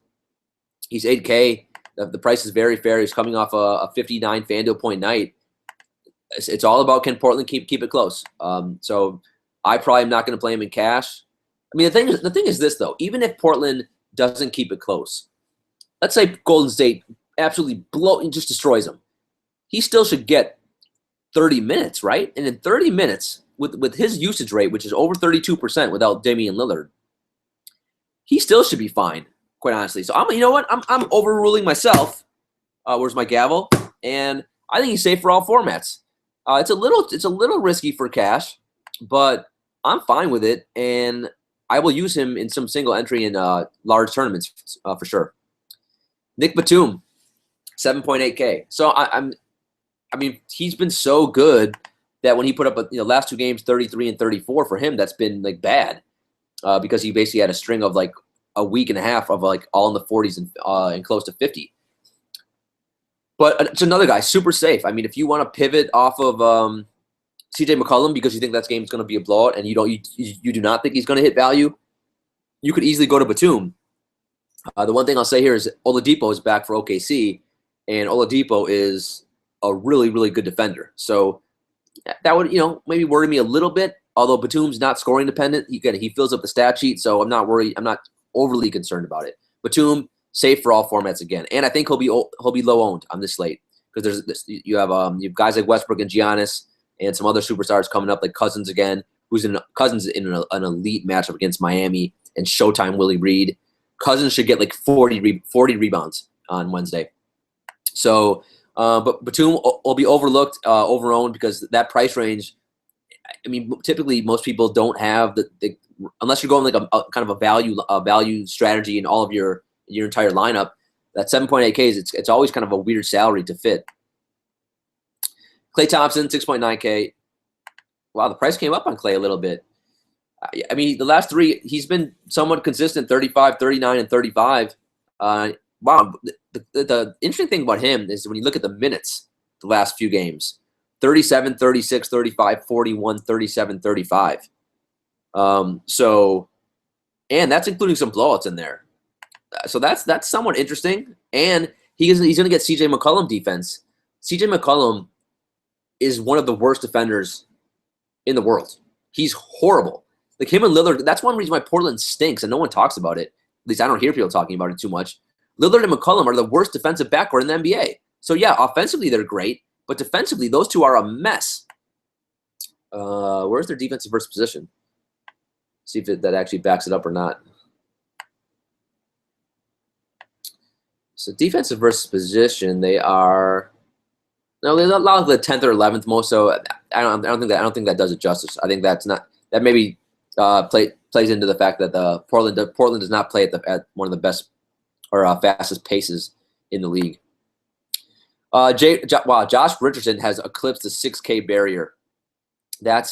He's 8K. The price is very fair. He's coming off a 59 FanDuel point night. It's all about can Portland keep it close. So I probably am not going to play him in cash. The thing is this though. Even if Portland doesn't keep it close, let's say Golden State absolutely just destroys him, he still should get 30 minutes, right? And in 30 minutes, with his usage rate, which is over 32% without Damian Lillard, he still should be fine, quite honestly. So I'm overruling myself. Where's my gavel? And I think he's safe for all formats. It's a little risky for cash, but I'm fine with it, and I will use him in some single entry in large tournaments for sure. Nick Batum, 7.8K. So he's been so good that when he put up last two games 33 and 34 for him, that's been like bad because he basically had a string of like a week and a half of like all in the 40s and close to 50. But it's another guy, super safe. I mean, if you want to pivot off of CJ McCollum because you think that game's going to be a blowout and you do not think he's going to hit value, you could easily go to Batum. The one thing I'll say here is Oladipo is back for OKC, and Oladipo is a really, really good defender. So that would, maybe worry me a little bit, although Batum's not scoring dependent. He fills up the stat sheet, so I'm not worried. I'm not overly concerned about it. Batum, safe for all formats again. And I think he'll be low owned on this slate because you have guys like Westbrook and Giannis and some other superstars coming up like Cousins again, Cousins in an elite matchup against Miami, and Showtime Willie Reed. Cousins should get like 40 rebounds on Wednesday. So, but Batum will be overowned because that price range. I mean, typically most people don't have unless you're going like a kind of a value strategy in all of your entire lineup. That 7.8K it's always kind of a weird salary to fit. Klay Thompson, 6.9K. Wow, the price came up on Klay a little bit. I mean, the last three, he's been somewhat consistent, 35, 39, and 35. Wow, the interesting thing about him is when you look at the minutes the last few games, 37, 36, 35, 41, 37, 35. So, and that's including some blowouts in there. So that's somewhat interesting. And he's going to get CJ McCollum defense. CJ McCollum is one of the worst defenders in the world. He's horrible. Like him and Lillard, that's one reason why Portland stinks and no one talks about it. At least I don't hear people talking about it too much. Lillard and McCollum are the worst defensive backcourt in the NBA. So yeah, offensively they're great, but defensively those two are a mess. Where's their defensive versus position? See if that actually backs it up or not. So defensive versus position, they're not like the 10th or 11th most. So I don't think that does it justice. I think that maybe plays into the fact that Portland does not play at one of the best or fastest paces in the league. Josh Richardson has eclipsed the 6K barrier. That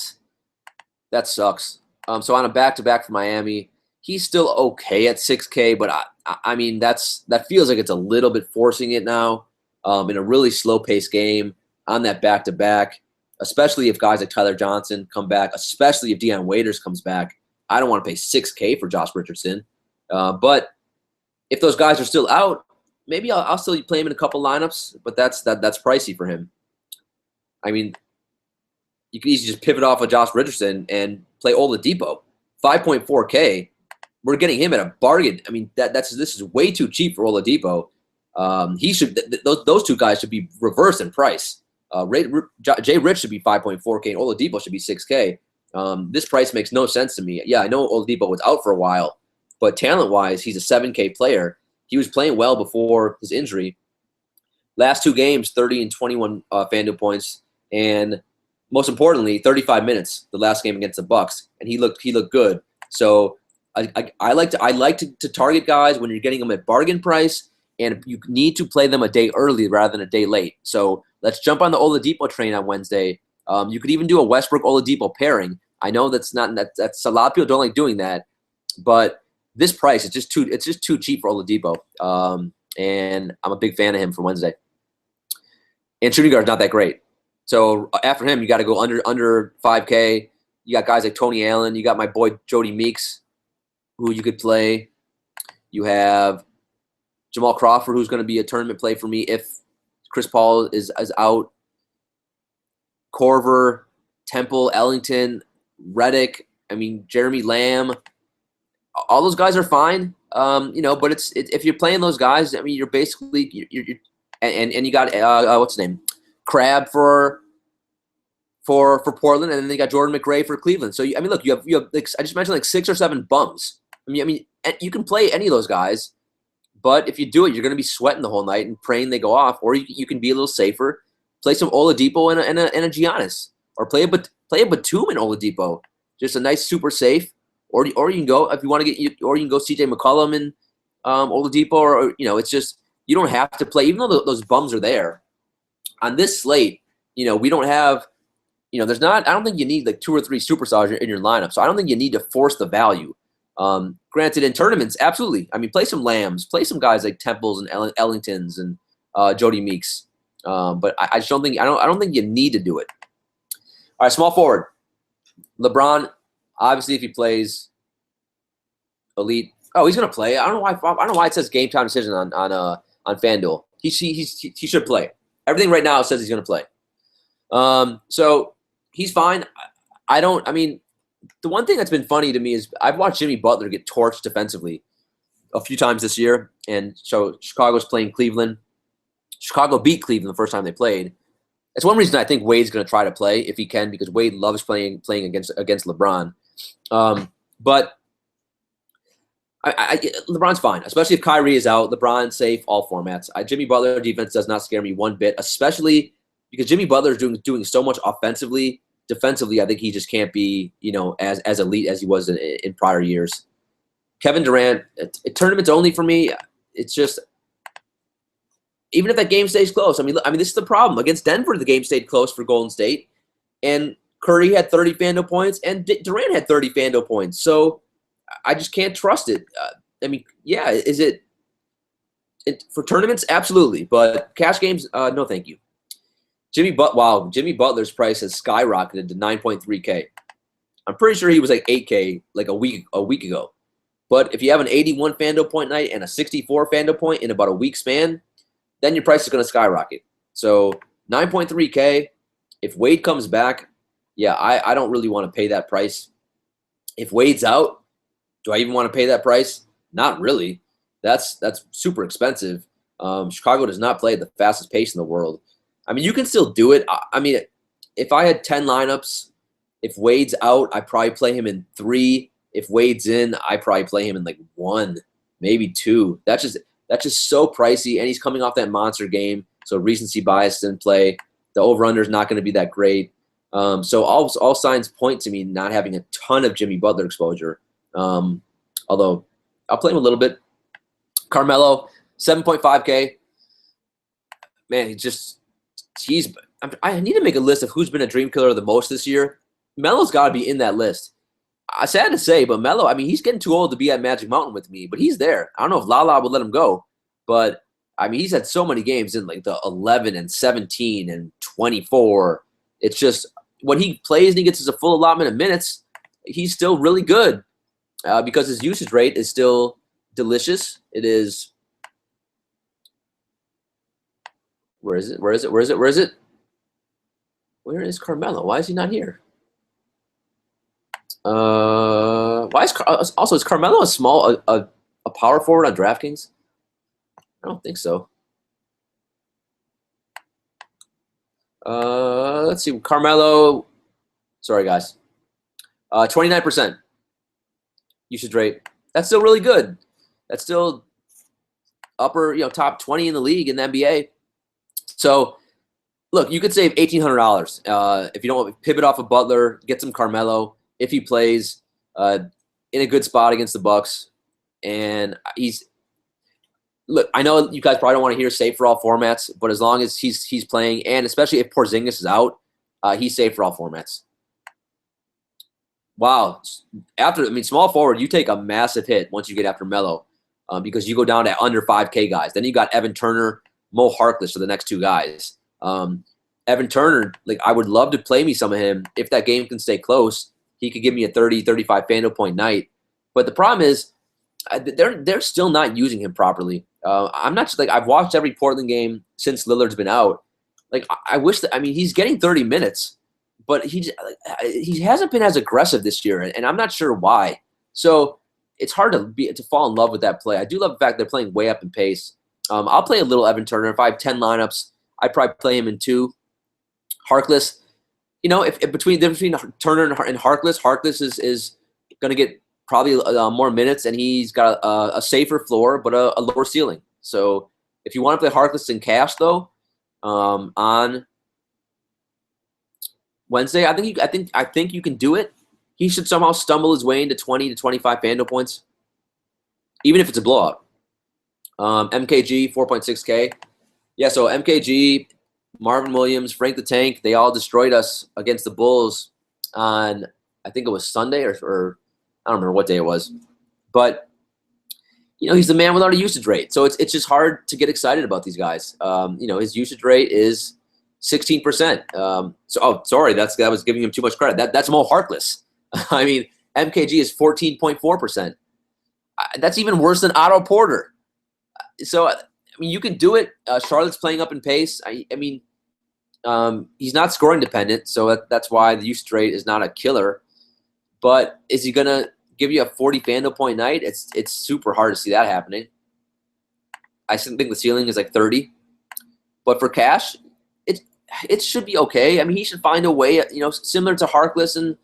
sucks. So on a back-to-back for Miami, he's still okay at 6K, but I mean that feels like it's a little bit forcing it now in a really slow-paced game on that back-to-back, especially if guys like Tyler Johnson come back, especially if Deion Waiters comes back. I don't want to pay 6K for Josh Richardson, but if those guys are still out, maybe I'll still play him in a couple lineups, but that's pricey for him. I mean, you can easily just pivot off of Josh Richardson and play Oladipo, 5.4K. We're getting him at a bargain. I mean, this is way too cheap for Oladipo. Those two guys should be reversed in price. Jay Rich should be 5.4K and Oladipo should be 6K. This price makes no sense to me. Yeah, I know Oladipo was out for a while, but talent-wise, he's a 7K player. He was playing well before his injury. Last two games, 30 and 21 FanDuel points, and most importantly, 35 minutes. The last game against the Bucks, and he looked good. So I like to target guys when you're getting them at bargain price, and you need to play them a day early rather than a day late. So let's jump on the Oladipo train on Wednesday. You could even do a Westbrook Oladipo pairing. I know that's a lot of people don't like doing that, but this price is just too cheap for Oladipo. And I'm a big fan of him for Wednesday. And shooting guard's not that great. So after him, you got to go under 5K. You got guys like Tony Allen. You got my boy Jody Meeks, who you could play. You have Jamal Crawford, who's going to be a tournament play for me if Chris Paul is out. Corver, Temple, Ellington, Redick. I mean, Jeremy Lamb. All those guys are fine, but it's if you're playing those guys, I mean, you're basically and you got what's his name, Crab for Portland, and then they got Jordan McRae for Cleveland. So I mean, look, you have like I just mentioned like 6 or 7 bums. I mean, you can play any of those guys, but if you do it, you're going to be sweating the whole night and praying they go off, or you can be a little safer, play some Oladipo and a Giannis, or play a Batum and Oladipo, just a nice super safe. Or you can go if you want to or you can go CJ McCollum and Oladipo, or it's just you don't have to play even though those bums are there. On this slate, we don't have, there's not. I don't think you need like 2 or 3 superstars in your lineup, so I don't think you need to force the value. Granted, in tournaments, absolutely. I mean, play some Lambs, play some guys like Temples and Ellingtons and Jody Meeks. But I just don't think I don't think you need to do it. All right, small forward. LeBron, obviously, if he plays elite, he's gonna play. I don't know why it says game time decision on FanDuel. He should play. Everything right now says he's gonna play. So he's fine. I mean, the one thing that's been funny to me is I've watched Jimmy Butler get torched defensively a few times this year, and so Chicago's playing Cleveland. Chicago beat Cleveland the first time they played. It's one reason I think Wade's going to try to play if he can, because Wade loves playing against LeBron. But LeBron's fine, especially if Kyrie is out. LeBron's safe all formats. Jimmy Butler defense does not scare me one bit, especially because Jimmy Butler is doing so much offensively. Defensively, I think he just can't be, as elite as he was in prior years. Kevin Durant, tournaments only for me. It's just, even if that game stays close. I mean, this is the problem. Against Denver, the game stayed close for Golden State, and Curry had 30 FanDuel points, and Durant had 30 FanDuel points. So I just can't trust it. I mean, yeah, is it for tournaments? Absolutely, but cash games, no, thank you. Jimmy Butler's price has skyrocketed to 9.3K. I'm pretty sure he was like 8K like a week ago. But if you have an 81 FanDuel point night and a 64 FanDuel point in about a week span, then your price is going to skyrocket. So 9.3K. If Wade comes back, yeah, I don't really want to pay that price. If Wade's out, do I even want to pay that price? Not really. That's super expensive. Chicago does not play at the fastest pace in the world. I mean, you can still do it. I mean, if I had 10 lineups, if Wade's out, I probably play him in 3. If Wade's in, I probably play him in like 1, maybe 2. That's just so pricey, and he's coming off that monster game, so recency bias didn't play. The over-under is not going to be that great. So all signs point to me not having a ton of Jimmy Butler exposure. Although I'll play him a little bit. Carmelo, 7.5K. Man, I need to make a list of who's been a dream killer the most this year. Melo's got to be in that list. I sad to say, but Melo, I mean, he's getting too old to be at Magic Mountain with me, but he's there. I don't know if Lala would let him go, but I mean, he's had so many games in like the 11 and 17 and 24. It's just when he plays and he gets his full allotment of minutes, he's still really good because his usage rate is still delicious. It is. Where is it? Where is Carmelo? Why is he not here? Is Carmelo a power forward on DraftKings? I don't think so. Let's see. Carmelo. Sorry, guys. 29% usage rate. That's still really good. That's still upper, top 20 in the league in the NBA. So, look, you could save $1,800 if you don't want to pivot off of Butler, get some Carmelo if he plays in a good spot against the Bucks. And look, I know you guys probably don't want to hear safe for all formats, but as long as he's playing, and especially if Porzingis is out, he's safe for all formats. Wow. Small forward, you take a massive hit once you get after Melo because you go down to under 5K guys. Then you got Evan Turner, Mo Harkless for the next 2 guys. Evan Turner, like I would love to play me some of him. If that game can stay close, he could give me a 30, 35 FanDuel point night. But the problem is they're still not using him properly. I'm not like I've watched every Portland game since Lillard's been out. Like I wish that he's getting 30 minutes, but he hasn't been as aggressive this year, and I'm not sure why. So it's hard to fall in love with that play. I do love the fact they're playing way up in pace. I'll play a little Evan Turner. If I have 10 lineups, I'd probably play him in 2. Harkless, if between Turner and Harkless is going to get probably more minutes, and he's got a safer floor but a lower ceiling. So if you want to play Harkless in cash, though, on Wednesday, I think you can do it. He should somehow stumble his way into 20 to 25 FanDuel points, even if it's a blowout. MKG 4.6K. Yeah, so MKG, Marvin Williams, Frank the Tank, they all destroyed us against the Bulls on, I think it was Sunday or I don't remember what day it was. But he's the man without a usage rate, so it's just hard to get excited about these guys. His usage rate is 16%. Sorry, that was giving him too much credit. That's Mo Harkless. I mean, MKG is 14.4%. That's even worse than Otto Porter. So you can do it. Charlotte's playing up in pace. He's not scoring dependent, so that's why the usage rate is not a killer. But is he gonna give you a 40 FanDuel point night? It's super hard to see that happening. I think the ceiling is like 30. But for cash, it should be okay. I mean, he should find a way, similar to Harkless and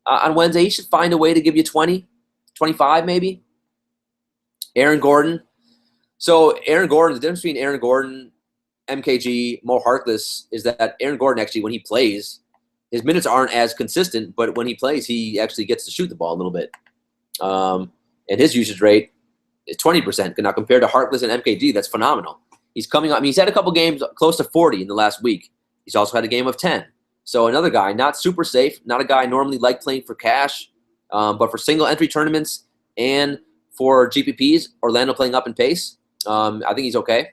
on Wednesday, he should find a way to give you 20, 25 maybe. Aaron Gordon. So the difference between Aaron Gordon, MKG, Mo Harkless is that Aaron Gordon actually, when he plays, his minutes aren't as consistent, but when he plays, he actually gets to shoot the ball a little bit. And his usage rate is 20%. Now, compared to Harkless and MKG, that's phenomenal. He's coming up. I mean, he's had a couple games close to 40 in the last week. He's also had a game of 10. So another guy, not super safe, not a guy I normally like playing for cash, but for single entry tournaments and for GPPs, Orlando playing up in pace, I think he's okay.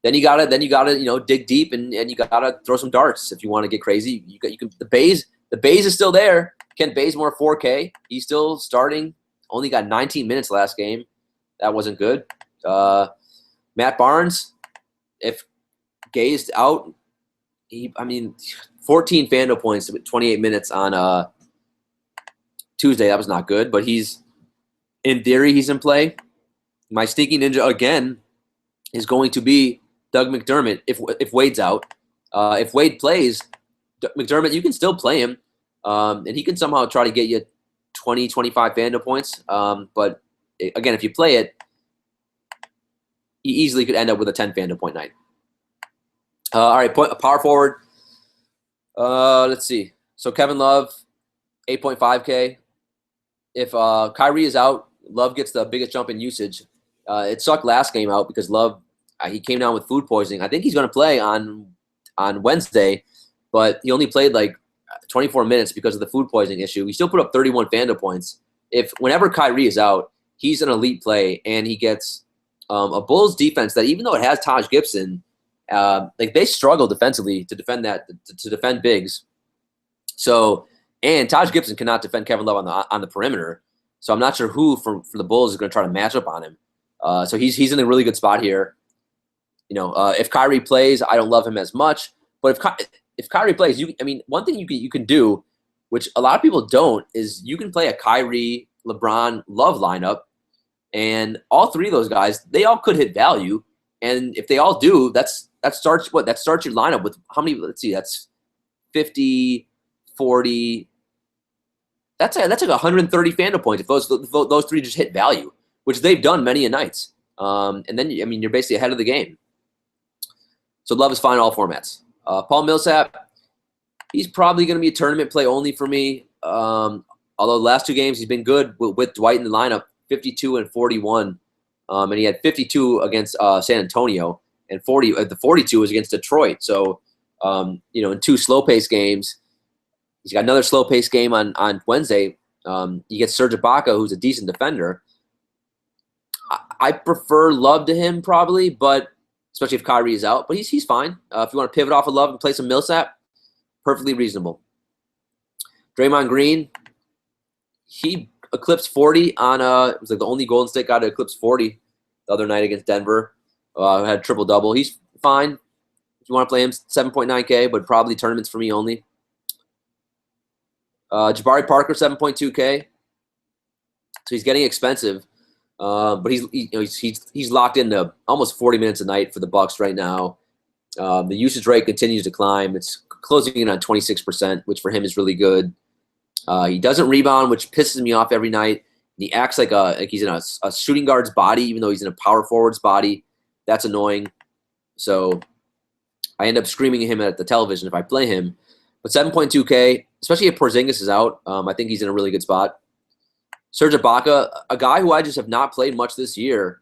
Then you gotta dig deep and you gotta throw some darts if you want to get crazy. You can the Bays is still there. Kent Bazemore 4K. He's still starting. Only got 19 minutes last game. That wasn't good. Matt Barnes, if Gay's out, 14 FanDuel points with 28 minutes on Tuesday. That was not good, but in theory, he's in play. My sneaky ninja again is going to be Doug McDermott if Wade's out. If Wade plays, McDermott, you can still play him, and he can somehow try to get you 20, 25 FanDuel points. But again, if you play it, he easily could end up with a 10 FanDuel point night. All right, power forward. Let's see. So Kevin Love, 8.5K. If Kyrie is out, Love gets the biggest jump in usage. It sucked last game out because Love, he came down with food poisoning. I think he's going to play on Wednesday, but he only played like 24 minutes because of the food poisoning issue. He still put up 31 FanDuel points. Whenever Kyrie is out, he's an elite play, and he gets a Bulls defense that, even though it has Taj Gibson, they struggle defensively to defend bigs. So, and Taj Gibson cannot defend Kevin Love on the perimeter. So I'm not sure who from the Bulls is going to try to match up on him. So he's in a really good spot here. If Kyrie plays, I don't love him as much. But if Kyrie plays, one thing you can do, which a lot of people don't, is you can play a Kyrie, LeBron, Love lineup, and all three of those guys, they all could hit value. And if they all do, that starts your lineup with how many? Let's see, that's 50, 40. That's like 130 FanDuel points if those three just hit value, which they've done many a nights. And then you're basically ahead of the game. So Love is fine in all formats. Paul Millsap, he's probably going to be a tournament play only for me. Although the last two games he's been good with Dwight in the lineup, 52 and 41. And he had 52 against San Antonio, and the 42 was against Detroit. So, in two slow-paced games, he's got another slow-paced game on Wednesday. He gets Serge Ibaka, who's a decent defender. I prefer Love to him probably, but especially if Kyrie is out. But he's fine. If you want to pivot off of Love and play some Millsap, perfectly reasonable. Draymond Green, he eclipsed 40 on it was like the only Golden State guy to eclipse 40 the other night against Denver. Had a triple-double. He's fine. If you want to play him, 7.9K, but probably tournaments for me only. Jabari Parker, 7.2K. So he's getting expensive. But he's locked into almost 40 minutes a night for the Bucks right now. The usage rate continues to climb. It's closing in on 26%, which for him is really good. He doesn't rebound, which pisses me off every night. He acts like he's in a shooting guard's body, even though he's in a power forward's body. That's annoying. So I end up screaming at him at the television if I play him. But 7.2K, especially if Porzingis is out, I think he's in a really good spot. Serge Ibaka, a guy who I just have not played much this year,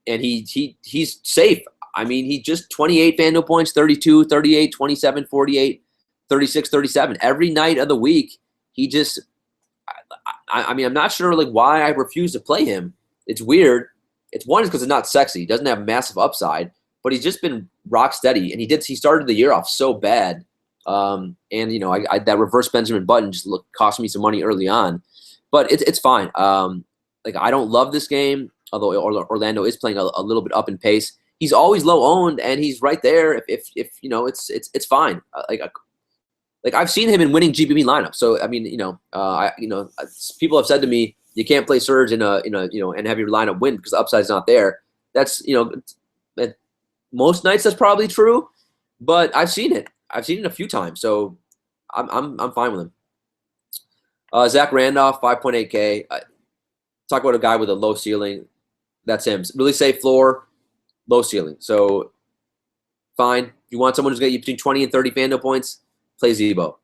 and he's safe. He just 28 FanDuel points, 32, 38, 27, 48, 36, 37. Every night of the week, I mean, I'm not sure like why I refuse to play him. It's weird. It's because it's not sexy. He doesn't have massive upside, but he's just been rock steady. And he started the year off so bad. And you know, that reverse Benjamin Button just cost me some money early on, but it's fine. Like I don't love this game, although Orlando is playing a little bit up in pace. He's always low owned, and he's right there. If you know, it's fine. Like I've seen him in winning GBB lineups. So I mean, people have said to me, you can't play Surge in a and have your lineup win because the upside's not there. That's most nights that's probably true, but I've seen it. I've seen it a few times, so I'm fine with him. Zach Randolph, 5.8K. Talk about a guy with a low ceiling. That's him. Really safe floor, low ceiling. So fine. If you want someone who's going to get you between 20 and 30 FanDuel points, play Zebo.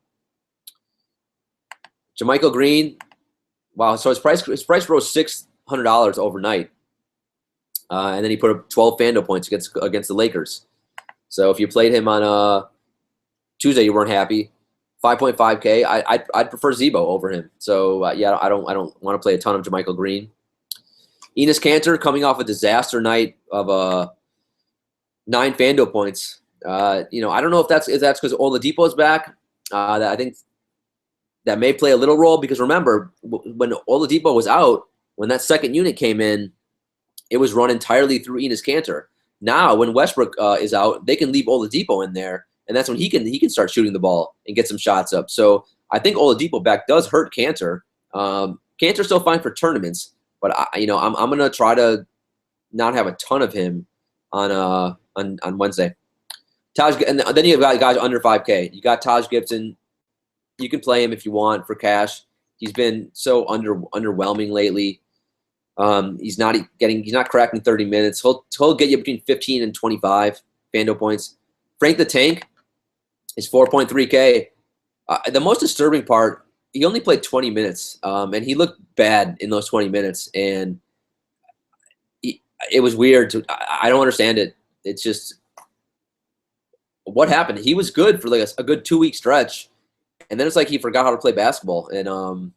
Jermichael Green. Wow. So his price rose $600 overnight, and then he put up 12 FanDuel points against the Lakers. So if you played him on Tuesday, you weren't happy. 5.5K. I'd prefer Zebo over him. So yeah, I don't want to play a ton of Jermichael Green. Enes Kanter coming off a disaster night of 9 FanDuel points. I don't know if that's because Oladipo's back. I think that may play a little role because remember when Oladipo was out, when that second unit came in, it was run entirely through Enes Kanter. Now when Westbrook is out, they can leave Oladipo in there. And that's when he can start shooting the ball and get some shots up. So I think Oladipo back does hurt Kanter. Kanter's still fine for tournaments, but I'm gonna try to not have a ton of him on Wednesday. And then you have guys under 5K. You got Taj Gibson. You can play him if you want for cash. He's been so underwhelming lately. He's not cracking 30 minutes. He'll get you between 15 and 25 FanDuel points. Frank the Tank is 4.3K. The most disturbing part, he only played 20 minutes, and he looked bad in those 20 minutes, and it was weird. I don't understand it. It's just what happened. He was good for like a good 2-week stretch, and then it's like he forgot how to play basketball. And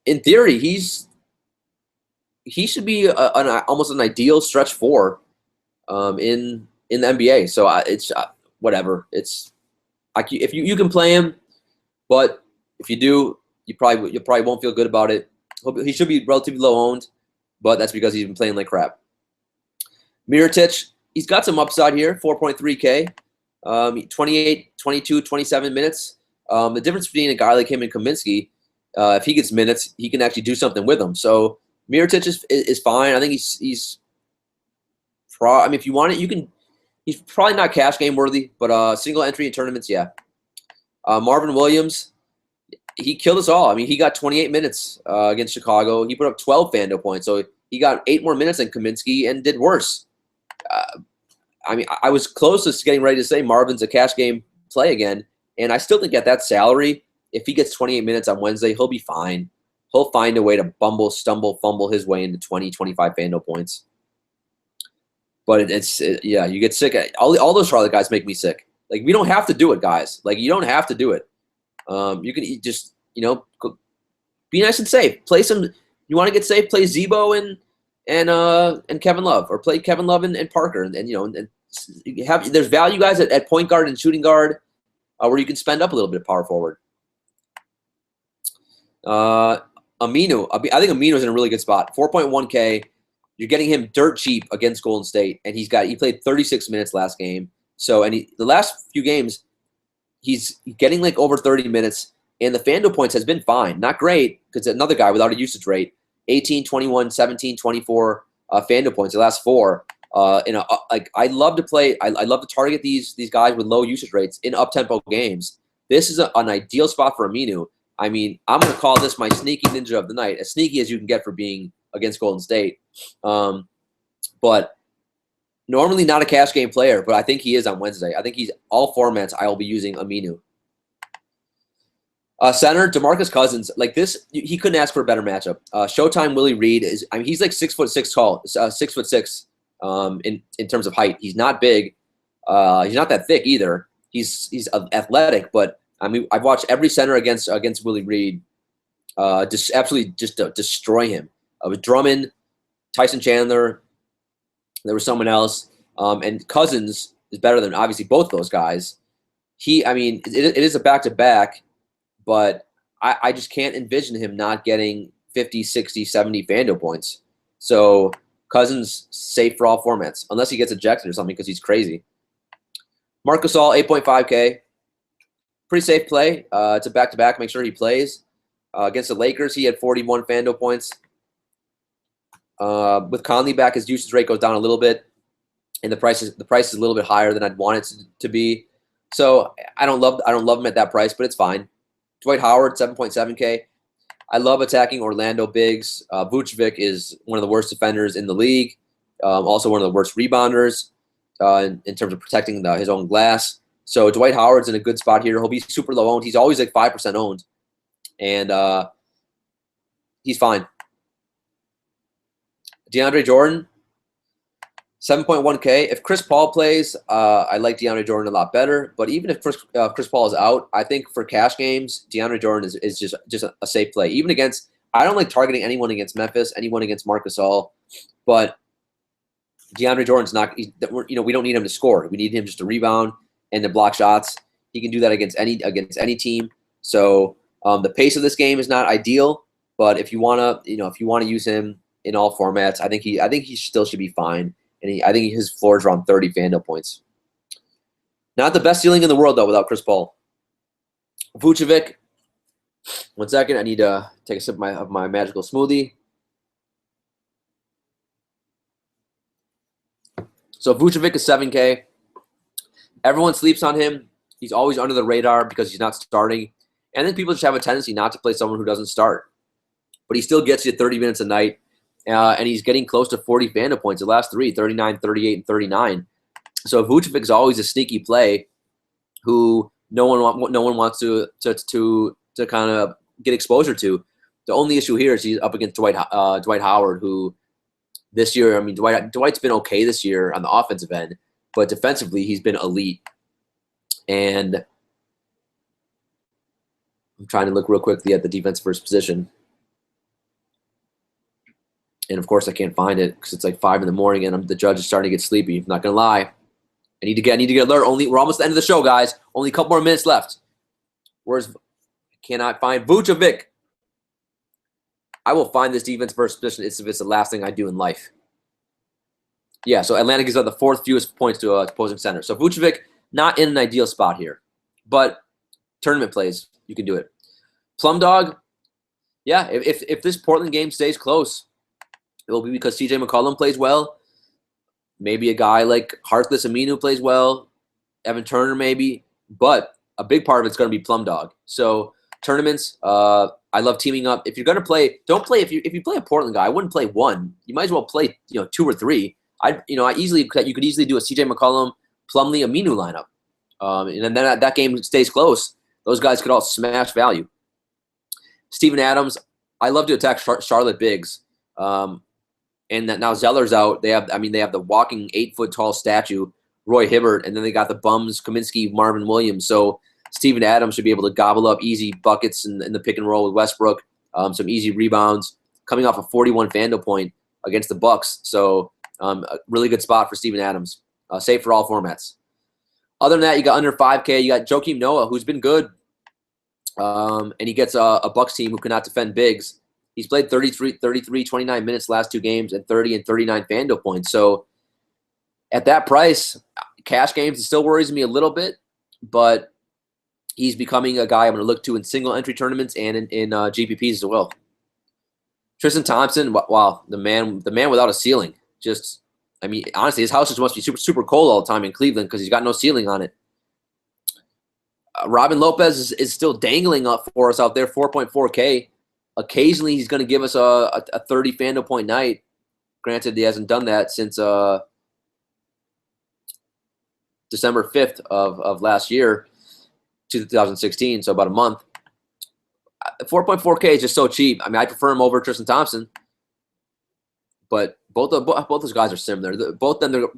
in theory he should be almost an ideal stretch 4 in the NBA. So it's whatever. It's if you can play him, but if you do, you probably won't feel good about it. He should be relatively low owned, but that's because he's been playing like crap. Mirotic, he's got some upside here, 4.3K, 28, 22, 27 minutes. The difference between a guy like him and Kaminsky, if he gets minutes, he can actually do something with them. So Mirotic is fine. I think he's if you want it, you can. He's probably not cash game worthy, but single entry in tournaments, yeah. Marvin Williams, he killed us all. I mean, he got 28 minutes against Chicago. He put up 12 FanDuel points, so he got 8 more minutes than Kaminsky and did worse. I mean, I was closest to getting ready to say Marvin's a cash game play again, and I still think at that salary, if he gets 28 minutes on Wednesday, he'll be fine. He'll find a way to fumble his way into 20, 25 FanDuel points. But yeah, you get sick. All those Charlotte guys make me sick. Like, we don't have to do it, guys. Like, you don't have to do it. You can just, be nice and safe. Play some. You want to get safe? Play Zebo and Kevin Love, or play Kevin Love and Parker, and there's value guys at point guard and shooting guard where you can spend up a little bit of power forward. Aminu, I think Aminu's in a really good spot. 4.1K. You're getting him dirt cheap against Golden State, and he played 36 minutes last game. So, and the last few games, he's getting like over 30 minutes, and the FanDuel points has been fine. Not great, because another guy without a usage rate, 18, 21, 17, 24 FanDuel points, the last 4. I love to play. I love to target these guys with low usage rates in up-tempo games. This is an ideal spot for Aminu. I mean, I'm going to call this my sneaky ninja of the night, as sneaky as you can get for being against Golden State. But normally not a cash game player, but I think he is on Wednesday. I think he's all formats. I will be using Aminu. Center, DeMarcus Cousins, like this, he couldn't ask for a better matchup. Showtime Willie Reed he's like 6'6" tall, 6'6" in terms of height. He's not big. He's not that thick either. He's athletic, but I mean, I've watched every center against Willie Reed, just absolutely just destroy him. With Drummond, Tyson Chandler, there was someone else, and Cousins is better than obviously both those guys. I mean, it is a back-to-back, but I just can't envision him not getting 50, 60, 70 FanDuel points. So Cousins safe for all formats, unless he gets ejected or something because he's crazy. Marc Gasol, 8.5K. Pretty safe play. It's a back-to-back. Make sure he plays. Against the Lakers, he had 41 FanDuel points. With Conley back, his usage rate goes down a little bit, and the price is a little bit higher than I'd want it to be. So I don't love him at that price, but it's fine. Dwight Howard, 7.7K. I love attacking Orlando bigs. Vucevic is one of the worst defenders in the league. Also one of the worst rebounders in terms of protecting his own glass. So Dwight Howard's in a good spot here. He'll be super low owned. He's always like 5% owned, and he's fine. DeAndre Jordan, 7.1K. If Chris Paul plays, I like DeAndre Jordan a lot better. But even if Chris Paul is out, I think for cash games, DeAndre Jordan is just a safe play. Even against, I don't like targeting anyone against Memphis, anyone against Marc Gasol, but DeAndre Jordan's not. We don't need him to score. We need him just to rebound and to block shots. He can do that against any team. So the pace of this game is not ideal, but if you wanna use him in all formats, I think he still should be fine. And I think his floor is around 30 FanDuel points. Not the best ceiling in the world, though, without Chris Paul. Vucevic. 1 second. I need to take a sip of my magical smoothie. So Vucevic is 7K. Everyone sleeps on him. He's always under the radar because he's not starting. And then people just have a tendency not to play someone who doesn't start. But he still gets you 30 minutes a night. And he's getting close to 40 FanDuel points. The last three, 39, 38, and 39. So Vucevic is always a sneaky play who no one wants to kind of get exposure to. The only issue here is he's up against Dwight Howard, who this year, I mean, Dwight's been okay this year on the offensive end, but defensively he's been elite. And I'm trying to look real quickly at the defense first position. And, of course, I can't find it because it's like 5 in the morning and the judge is starting to get sleepy. I'm not going to lie. I need to get alert. We're almost at the end of the show, guys. Only a couple more minutes left. I cannot find Vucevic. I will find this defense first position if it's the last thing I do in life. Yeah, so Atlanta gives out the 4th fewest points to opposing center. So Vucevic, not in an ideal spot here. But tournament plays, you can do it. Plum Dog, yeah, if this Portland game stays close, it will be because CJ McCollum plays well. Maybe a guy like Harkless Aminu plays well. Evan Turner maybe. But a big part of it's going to be Plum Dog. So tournaments, I love teaming up. If you're going to play, don't play. If you play a Portland guy, I wouldn't play one. You might as well play 2 or 3. You could easily do a CJ McCollum, Plumlee, Aminu lineup. And then that game stays close. Those guys could all smash value. Steven Adams, I love to attack Charlotte bigs. And that now Zeller's out. They have the walking 8-foot-tall statue, Roy Hibbert, and then they got the bums, Kaminsky, Marvin Williams. So Steven Adams should be able to gobble up easy buckets in the pick and roll with Westbrook, some easy rebounds, coming off a 41 FanDuel point against the Bucks. So a really good spot for Steven Adams, safe for all formats. Other than that, you got under 5K. You got Joakim Noah, who's been good, and he gets a Bucks team who cannot defend bigs. He's played 33, 29 minutes last 2 games and 30 and 39 FanDuel points. So at that price, cash games, it still worries me a little bit, but he's becoming a guy I'm going to look to in single entry tournaments and in GPPs as well. Tristan Thompson, wow, the man without a ceiling. Honestly, his house just must be super, super cold all the time in Cleveland because he's got no ceiling on it. Robin Lopez is still dangling up for us out there, 4.4K. Occasionally, he's going to give us a 30 FanDuel point night. Granted, he hasn't done that since December 5th of last year, 2016, so about a month. 4.4K is just so cheap. I mean, I prefer him over Tristan Thompson. But both those guys are similar. Both of them,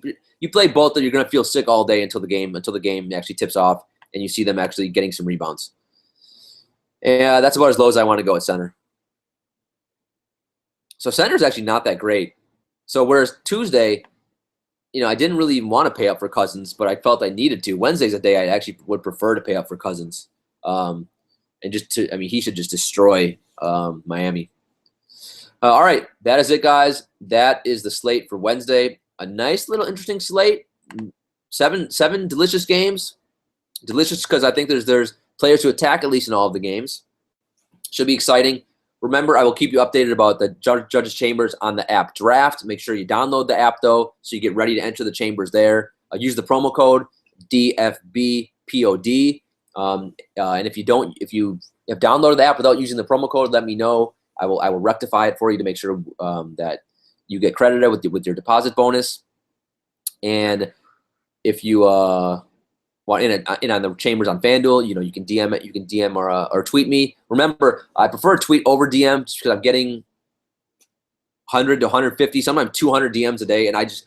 you play both, and you're going to feel sick all day until the game actually tips off. and you see them actually getting some rebounds. And that's about as low as I want to go at center. So center is actually not that great. So whereas Tuesday, I didn't really even want to pay up for Cousins, but I felt I needed to. Wednesday's a day I actually would prefer to pay up for Cousins. And he should just destroy Miami. All right, that is it, guys. That is the slate for Wednesday. A nice little interesting slate. Seven delicious games. Delicious because I think there's players to attack at least in all of the games. Should be exciting. Remember, I will keep you updated about the Judges Chambers on the app Draft. Make sure you download the app, though, so you get ready to enter the chambers there. Use the promo code DFBPOD. And if you have downloaded the app without using the promo code, let me know. I will rectify it for you to make sure that you get credited with your deposit bonus. And if you want in on the chambers on FanDuel, you can DM it. You can DM or tweet me. Remember, I prefer tweet over DM just because I'm getting 100 to 150, sometimes 200 DMs a day, and I just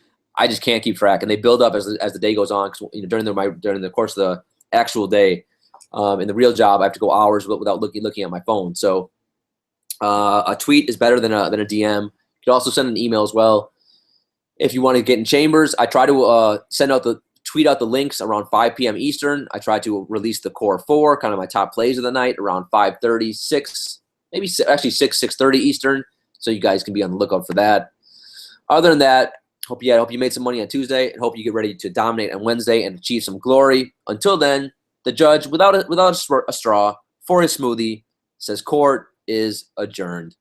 can't keep track. And they build up as the day goes on. Cause, during the course of the actual day, in the real job, I have to go hours without looking at my phone. So a tweet is better than a DM. You can also send an email as well if you want to get in chambers. I try to tweet out the links around 5 p.m. Eastern. I try to release the core 4, kind of my top plays of the night, around 5:30, 6, maybe actually 6:30 Eastern. So you guys can be on the lookout for that. Other than that, hope you made some money on Tuesday, and hope you get ready to dominate on Wednesday and achieve some glory. Until then, the judge, without a straw for his smoothie, says court is adjourned.